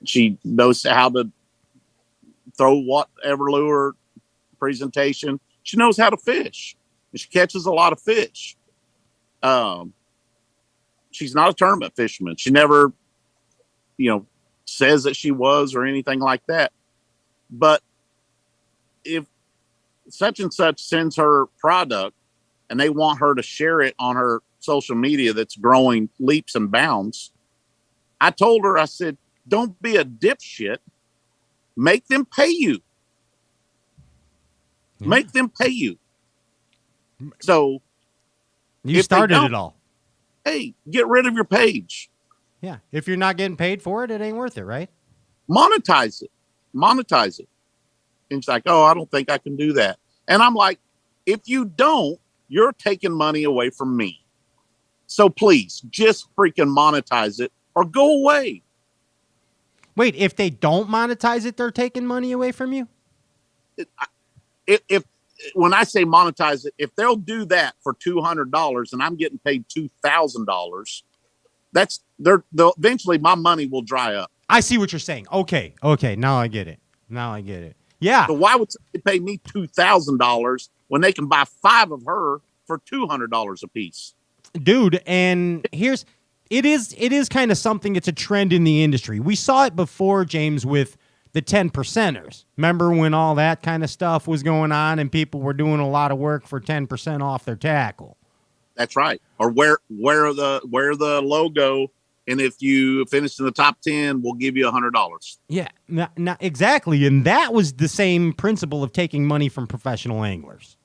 she knows how to throw whatever lure presentation. She knows how to fish. She catches a lot of fish. She's not a tournament fisherman. She never, says that she was or anything like that. But if such and such sends her product and they want her to share it on her social media that's growing leaps and bounds, I told her, I said, don't be a dipshit. Make them pay you. Make them pay you. So you started it all. Hey, get rid of your page. Yeah. If you're not getting paid for it, it ain't worth it, right? Monetize it. Monetize it. And it's like, oh, I don't think I can do that. And I'm like, if you don't, you're taking money away from me. So please just freaking monetize it or go away. Wait, if they don't monetize it, they're taking money away from you? If when I say monetize it, if they'll do that for $200 and I'm getting paid $2,000, they'll eventually my money will dry up. I see what you're saying. Okay. Now I get it. Yeah. So why would they pay me $2,000 when they can buy 5 of her for $200 a piece? Dude, and it is kind of something. It's a trend in the industry. We saw it before, James, with the 10 percenters. Remember when all that kind of stuff was going on and people were doing a lot of work for 10% off their tackle? That's right. Or wear the logo, and if you finish in the top 10, we'll give you $100. Yeah, not exactly. And that was the same principle of taking money from professional anglers.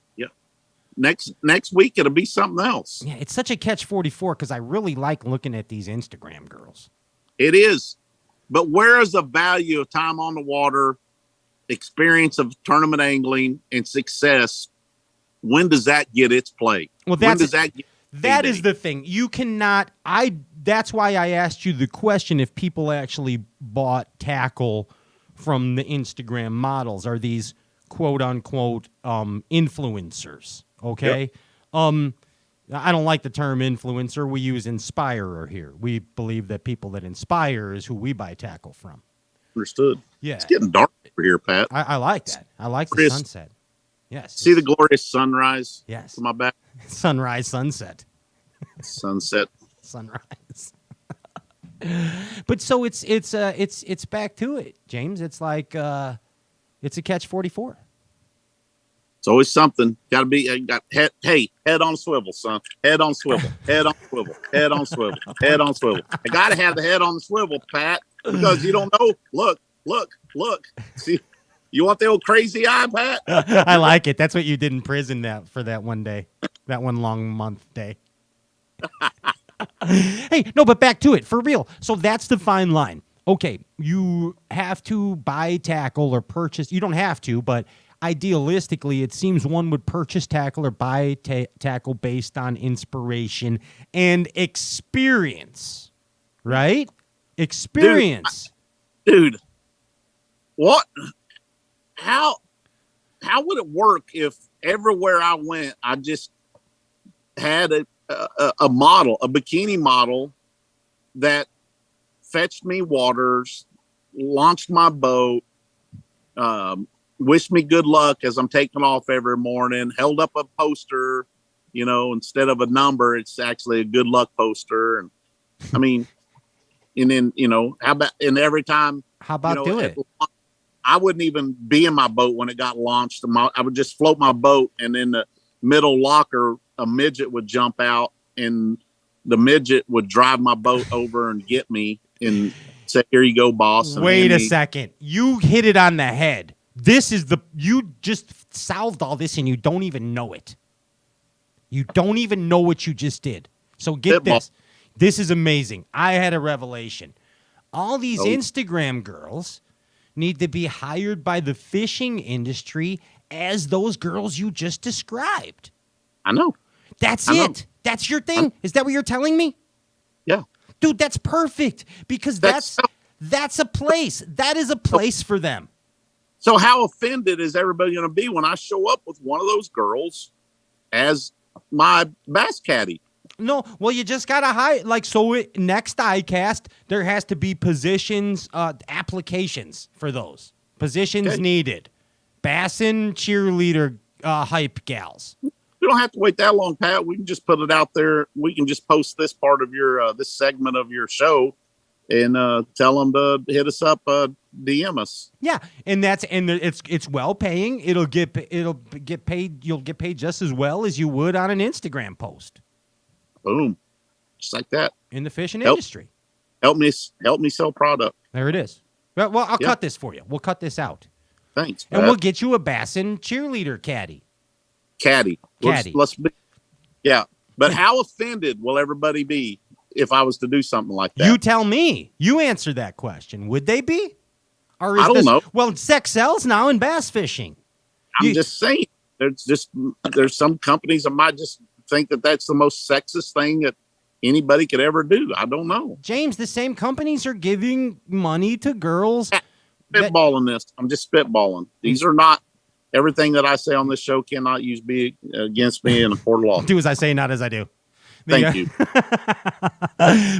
Next week it'll be something else. Yeah, it's such a catch-44 because I really like looking at these Instagram girls. It is. But where is the value of time on the water, experience of tournament angling, and success? When does that get its play? Well, when does that get that is the thing. You cannot that's why I asked you the question if people actually bought tackle from the Instagram models. Are these quote unquote influencers? Okay. Yep. I don't like the term influencer. We use inspirer here. We believe that people that inspire is who we buy tackle from. Understood. Yeah. It's getting dark over here, Pat. I like that. I like the sunset. Yes. See the glorious sunrise? Yes. To my back. Sunrise, sunset. Sunset. Sunrise. But so it's back to it, James. It's like it's a catch-44. It's always something. Got to be. Head on swivel, son. Head on swivel. Head on swivel. Head on swivel. Head on swivel. I got to have the head on the swivel, Pat, because you don't know. Look. See, you want the old crazy eye, Pat? I like it. That's what you did in prison for that one day, that one long month day. Hey, no, but back to it for real. So that's the fine line. Okay, you have to buy tackle or purchase. You don't have to, but idealistically, it seems one would purchase tackle or buy tackle based on inspiration and experience, right? Experience. Dude, what? How would it work if everywhere I went, I just had a model, a bikini model that fetched me waters, launched my boat, wished me good luck as I'm taking off every morning, held up a poster, instead of a number, it's actually a good luck poster. And I mean, and then, every time, how about do it? I wouldn't even be in my boat when it got launched. I would just float my boat, and in the middle locker, a midget would jump out, and the midget would drive my boat over and get me and say, "Here you go, boss." Wait a second. You hit it on the head. You just solved all this and you don't even know it. You don't even know what you just did. So get this. This is amazing. I had a revelation. All these Instagram girls need to be hired by the fishing industry as those girls you just described. I know. That's it. That's your thing. Is that what you're telling me? Yeah. Dude, that's perfect because that's a place. That is a place for them. So how offended is everybody going to be when I show up with one of those girls as my bass caddy? No, well, you just got to hire. Next ICAST, there has to be positions, applications for those. Positions needed. Bassin cheerleader hype gals. We don't have to wait that long, Pat. We can just put it out there. We can just post this part of your this segment of your show and tell them to hit us up, DM us. Yeah, and it's well paying. It'll get paid. You'll get paid just as well as you would on an Instagram post. Boom, just like that. In the fishing industry. Help me sell product. There it is. Well, I'll cut this for you. We'll cut this out. Thanks. And we'll get you a Bassin cheerleader caddy. Caddy. Let's be. Yeah, but how offended will everybody be if I was to do something like that? You tell me. You answer that question. Would they be? Or is I don't know. Well, sex sells now in bass fishing. I'm just saying. There's some companies that might just think that that's the most sexist thing that anybody could ever do. I don't know. James, the same companies are giving money to girls. Spitballing this. I'm just spitballing. These are not everything that I say on this show cannot be against me in a court of law. Do as I say, not as I do. Thank you.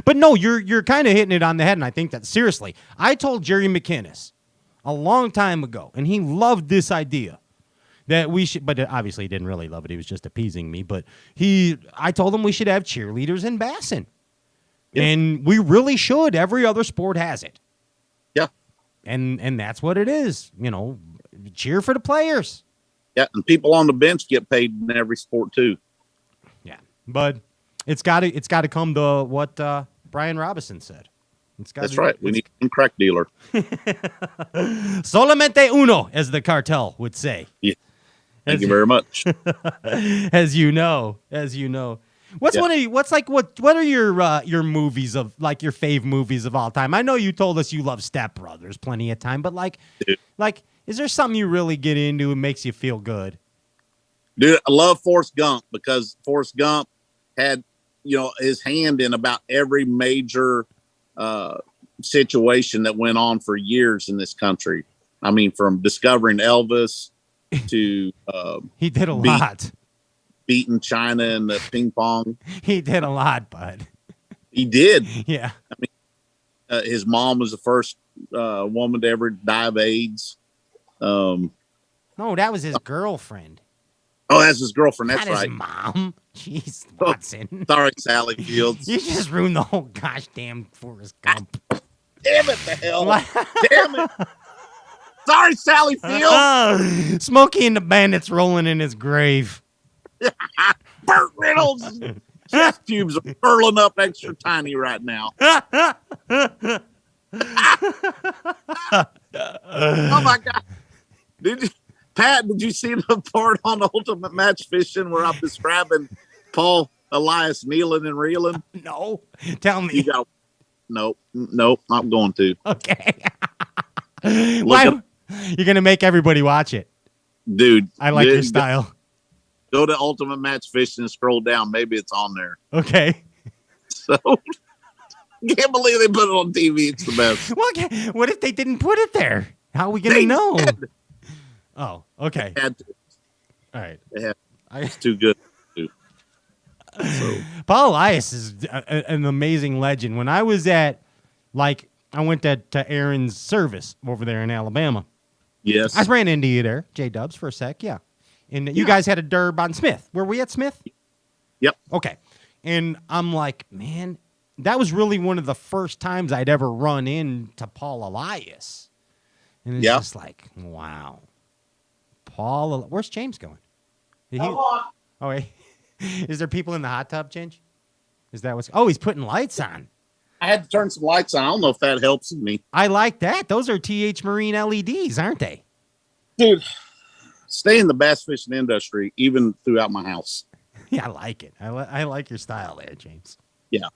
But no, you're kind of hitting it on the head, and I think that seriously. I told Jerry McInnes a long time ago, and he loved this idea that we should. But obviously, he didn't really love it. He was just appeasing me. But I told him we should have cheerleaders in Bassin, and we really should. Every other sport has it. Yeah, and that's what it is. Cheer for the players. Yeah, and people on the bench get paid in every sport too. Yeah, but it's got to come to what Brian Robinson said. That's right. We need a crack dealer. Solamente uno, as the cartel would say. Yeah. Thank you very much. As you know. What are your movies of like your fave movies of all time? I know you told us you love Step Brothers plenty of time, but like is there something you really get into and makes you feel good? Dude, I love Forrest Gump because Forrest Gump had, his hand in about every major situation that went on for years in this country. I mean, from discovering Elvis to he did a lot. Beating China in the ping pong. He did a lot, bud. He did. Yeah. I mean, his mom was the first woman to ever die of AIDS. No, that was his girlfriend. Oh, that's his girlfriend. That's not right. His mom. Jeez, Watson. Sorry, Sally Fields. You just ruined the whole gosh damn Forrest Gump. Damn it, the hell. Damn it. Sorry, Sally Fields. Smokey and the Bandits rolling in his grave. Burt Reynolds' chest tubes are curling up extra tiny right now. Oh my God! Pat? Did you see the part on Ultimate Match Fishing where I'm describing Paul Elias kneeling and reeling? No, tell me. Nope, not going to. Okay. Why? You're gonna make everybody watch it, dude. I like your style. Go to Ultimate Match Fishing and scroll down. Maybe it's on there. Okay. So, can't believe they put it on TV. It's the best. Well, what if they didn't put it there? How are we going to know? Oh, okay. They had to. All right. It's too good. So. Paul Elias is an amazing legend. When I was I went to Aaron's service over there in Alabama. Yes. I ran into you there, J-Dubs, for a sec, yeah. And you guys had a derb on Smith. Were we at Smith? Yep. Okay. And I'm like, man, that was really one of the first times I'd ever run into Paul Elias. And it's just like, wow. Where's James going? Come on. Oh, wait. Is there people in the hot tub, Ginge? Is that what's... Oh, he's putting lights on. I had to turn some lights on. I don't know if that helps me. I like that. Those are TH Marine LEDs, aren't they? Dude. Stay in the bass fishing industry, even throughout my house. Yeah, I like it. I like your style there, James. Yeah.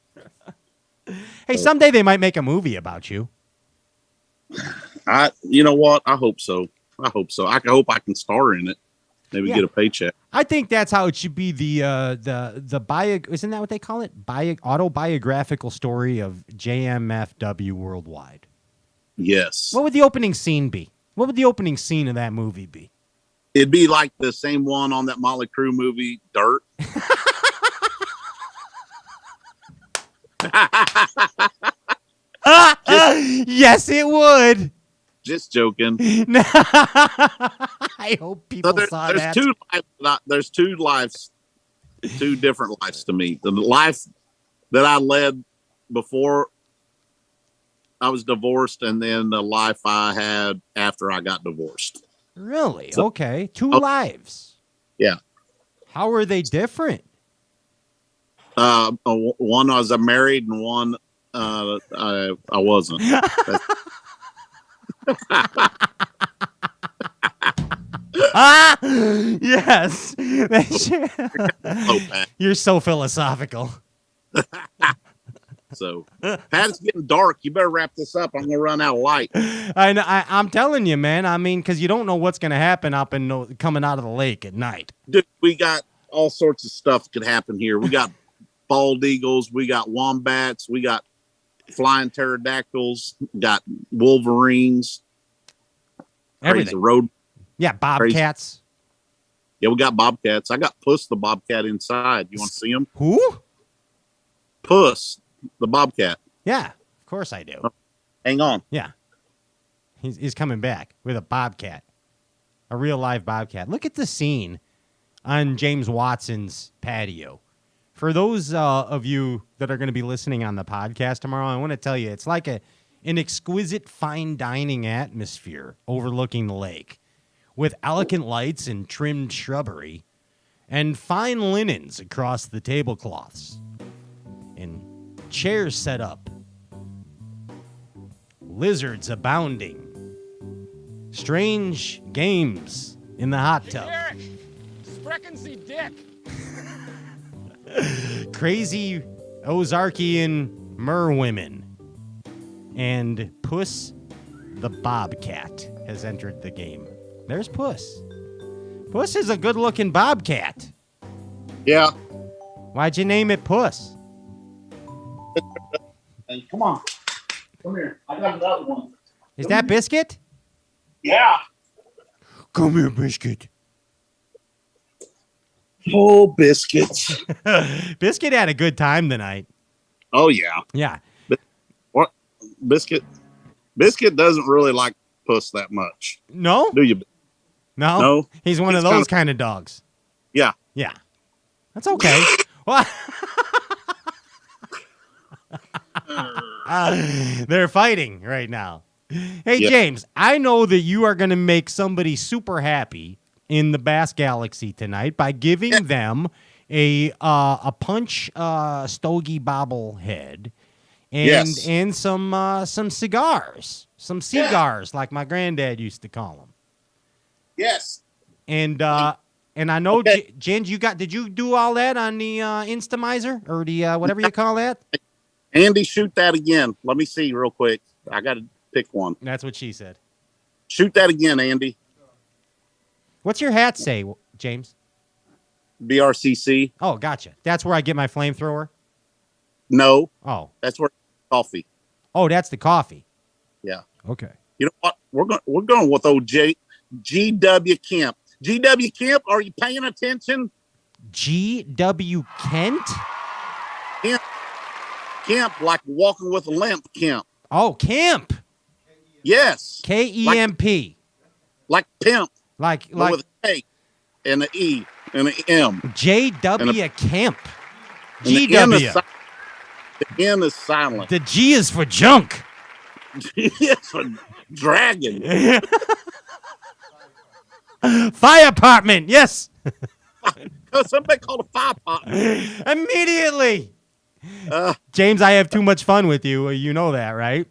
Hey, someday they might make a movie about you. You know what? I hope so. I hope I can star in it. Maybe get a paycheck. I think that's how it should be. The bio, isn't that what they call it? Autobiographical story of JMFW worldwide. Yes. What would the opening scene be? What would the opening scene of that movie be? It'd be like the same one on that Motley Crue movie, Dirt. Yes, it would. Just joking. I hope people saw that. There's two lives, two different lives to me. The life that I led before I was divorced, and then the life I had after I got divorced. Really? So- Okay. Two Oh. lives. Yeah. How are they different? One I was married, and one I wasn't. Ah, yes. Oh, Pat. You're so philosophical. So, Pat, it's getting dark. You better wrap this up. I'm gonna run out of light. I'm telling you, man. I mean, because you don't know what's going to happen up in coming out of the lake at night. Dude, we got all sorts of stuff could happen here. We got bald eagles, we got wombats, we got flying pterodactyls, got wolverines, Everything. crazy road. Yeah, bobcats. Yeah, we got bobcats. I got Puss the bobcat inside. You want to see him? Who? Puss the bobcat. Yeah, of course I do. Hang on. Yeah. He's coming back with a bobcat, a real live bobcat. Look at the scene on James Watson's patio. For those of you that are going to be listening on the podcast tomorrow, I want to tell you it's like an exquisite fine dining atmosphere overlooking the lake with elegant lights and trimmed shrubbery and fine linens across the tablecloths and chairs set up. Lizards abounding. Strange games in the hot tub. Sprechen Sie Dick. Crazy Ozarkian merwomen. And Puss the bobcat has entered the game. There's Puss. Puss is a good-looking bobcat. Yeah. Why'd you name it Puss? Hey, come on. Come here. I got another one. Is that Biscuit? Yeah. Come here, Biscuit. Oh, biscuits. Biscuit had a good time tonight. Oh, yeah. Yeah. What? Biscuit doesn't really like Puss that much. No? Do you? No? No. He's one of He's those kinda- kind of dogs. Yeah. Yeah. That's okay. Well, they're fighting right now. Hey, Yeah. James, I know that you are going to make somebody super happy in the Bass Galaxy tonight by giving them a punch stogie bobblehead and some cigars, some cigars like my granddad used to call them. Yes. And I know, Okay. Jen, did you do all that on the Instamizer or the whatever you call that? Andy, shoot that again. Let me see real quick. I got to pick one. That's what she said. Shoot that again, Andy. What's your hat say, James? BRCC. Oh, gotcha. That's where I get my flamethrower? No, Oh. that's where coffee. Oh, that's the coffee. Yeah. Okay. You know what? We're going with old GW Kemp. GW Kemp, are you paying attention? G.W. Kent? Kemp, like walking with a limp. Kemp. Oh, Camp. Yes. K-E-M-P. Like pimp, Like but with a K and an E and an M. J.W. Kemp. And the N G.W. is si- The N is silent. The G is for junk. It's a dragon. Fire department. Yes. Somebody called a fire pot. Immediately. Uh, James, I have too much fun with you. You know that, right?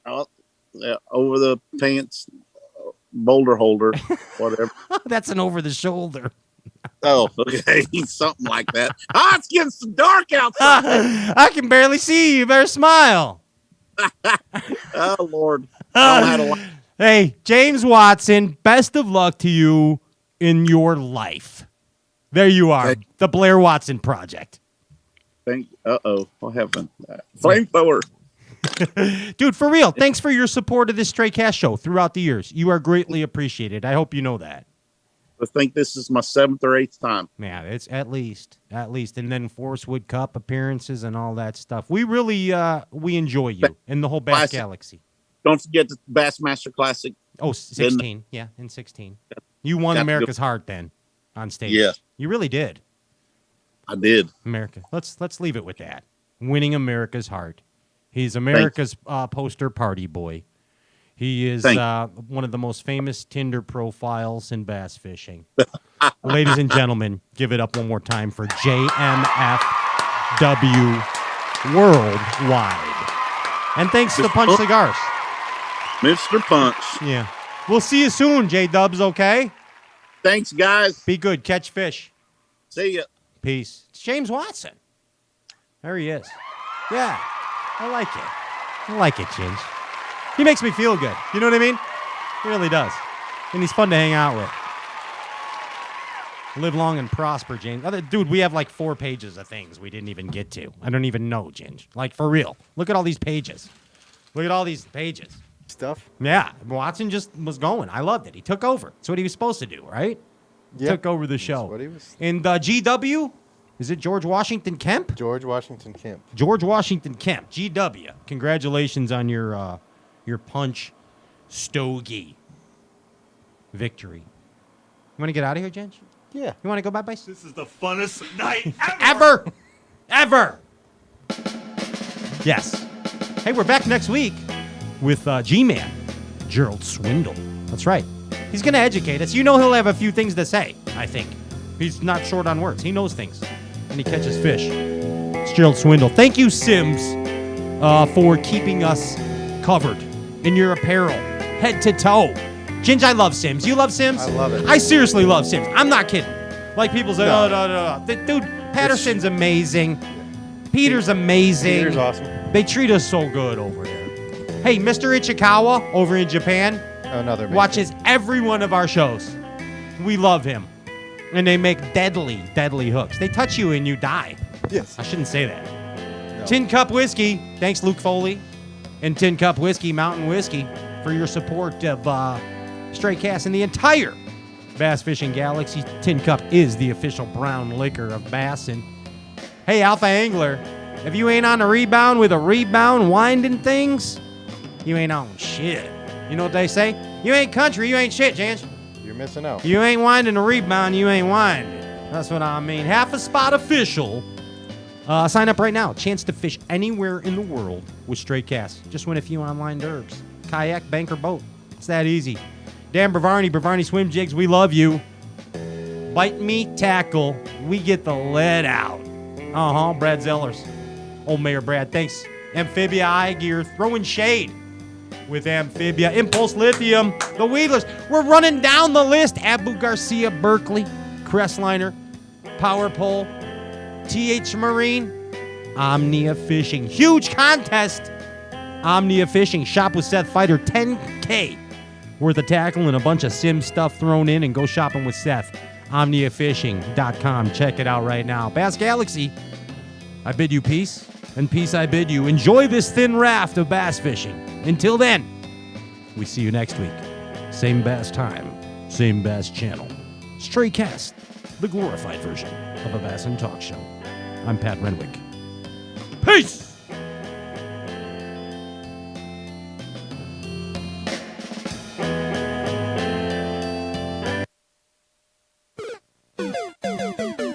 Over the pants boulder holder, whatever. That's an over the shoulder. Oh, okay. Something like that. It's getting so dark outside. I can barely see you. You better smile. Oh, Lord. I don't have a lot. Hey, James Watson, best of luck to you in your life. There you are. Hey. The Blair Watson Project. What happened? Flamethrower. Dude, for real, thanks for your support of this Stray Cast show throughout the years. You are greatly appreciated. I hope you know that. I think this is my 7th or 8th time. Yeah, it's at least. And then Forcewood Cup appearances and all that stuff. We really, we enjoy you and the whole Bass Classic. Galaxy. Don't forget the Bassmaster Classic. Oh, 16. Yeah, in 16. You won Got to America's Heart then on stage. Yeah. You really did. I did. America. Let's leave it with that. Winning America's heart. He's America's poster party boy. He is one of the most famous Tinder profiles in bass fishing. Ladies and gentlemen, give it up one more time for JMFW Worldwide. And thanks to Punch Cigars. Mr. Punch. Yeah. We'll see you soon, J-Dubs, okay? Thanks, guys. Be good. Catch fish. See ya. Peace. It's James Watson. There he is. Yeah. I like it. I like it, James. He makes me feel good. You know what I mean? He really does. And he's fun to hang out with. Live long and prosper, James. Dude, we have like 4 pages of things we didn't even get to. I don't even know, James. Like, for real. Look at all these pages. Look at all these pages. Stuff. Yeah. Watson just was going. I loved it. He took over. That's what he was supposed to do, right? Yeah. Took over the show. That's what he was. And GW, is it George Washington Kemp? George Washington Kemp. George Washington Kemp, GW. Congratulations on your punch stogie victory. You want to get out of here, Jen? Yeah. You want to go bye-bye? This is the funnest night Ever! Yes. Hey, we're back next week with G-Man, Gerald Swindle. That's right. He's going to educate us. You know he'll have a few things to say, I think. He's not short on words. He knows things. And he catches fish. It's Gerald Swindle. Thank you, Sims, for keeping us covered in your apparel, head to toe. Ginge, I love Sims. You love Sims? I love it. I seriously love Sims. I'm not kidding. Like people say, No. no. Dude, Patterson's amazing. Peter's amazing. Peter's awesome. They treat us so good over there. Hey, Mr. Ichikawa over in Japan Another man. watches every one of our shows. We love him. And they make deadly hooks. They touch you and you die. Yes. I shouldn't say that. No. Tin Cup Whiskey. Thanks, Luke Foley. And Tin Cup Whiskey, Mountain Whiskey, for your support of Stray Cast and the entire Bass Fishing Galaxy. Tin Cup is the official brown liquor of bass. And hey, Alpha Angler, if you ain't on a rebound with a rebound winding things, you ain't on shit. You know what they say? You ain't country, you ain't shit, Jans. You're missing out. You ain't winding a rebound, you ain't winding. That's what I mean. Half a spot official. Sign up right now. Chance to fish anywhere in the world with Straight Cast. Just win a few online derbs. Kayak, bank, or boat. It's that easy. Dan Bravarni Swim Jigs, we love you. Bite me, tackle. We get the lead out. Brad Zellers. Old Mayor Brad, thanks. Amphibia Eye Gear, throwing shade with Amphibia. Impulse Lithium, the Wheelers. We're running down the list. Abu Garcia, Berkeley, Crestliner, Power Pole, TH Marine, Omnia Fishing. Huge contest. Omnia Fishing. Shop with Seth Fighter. $10K worth of tackle and a bunch of sim stuff thrown in, and go shopping with Seth. OmniaFishing.com. Check it out right now. Bass Galaxy, I bid you peace, and peace I bid you. Enjoy this thin raft of bass fishing. Until then, we see you next week. Same bass time, same bass channel. Stray Cast, the glorified version of a Bass and Talk show. I'm Pat Renwick. Peace!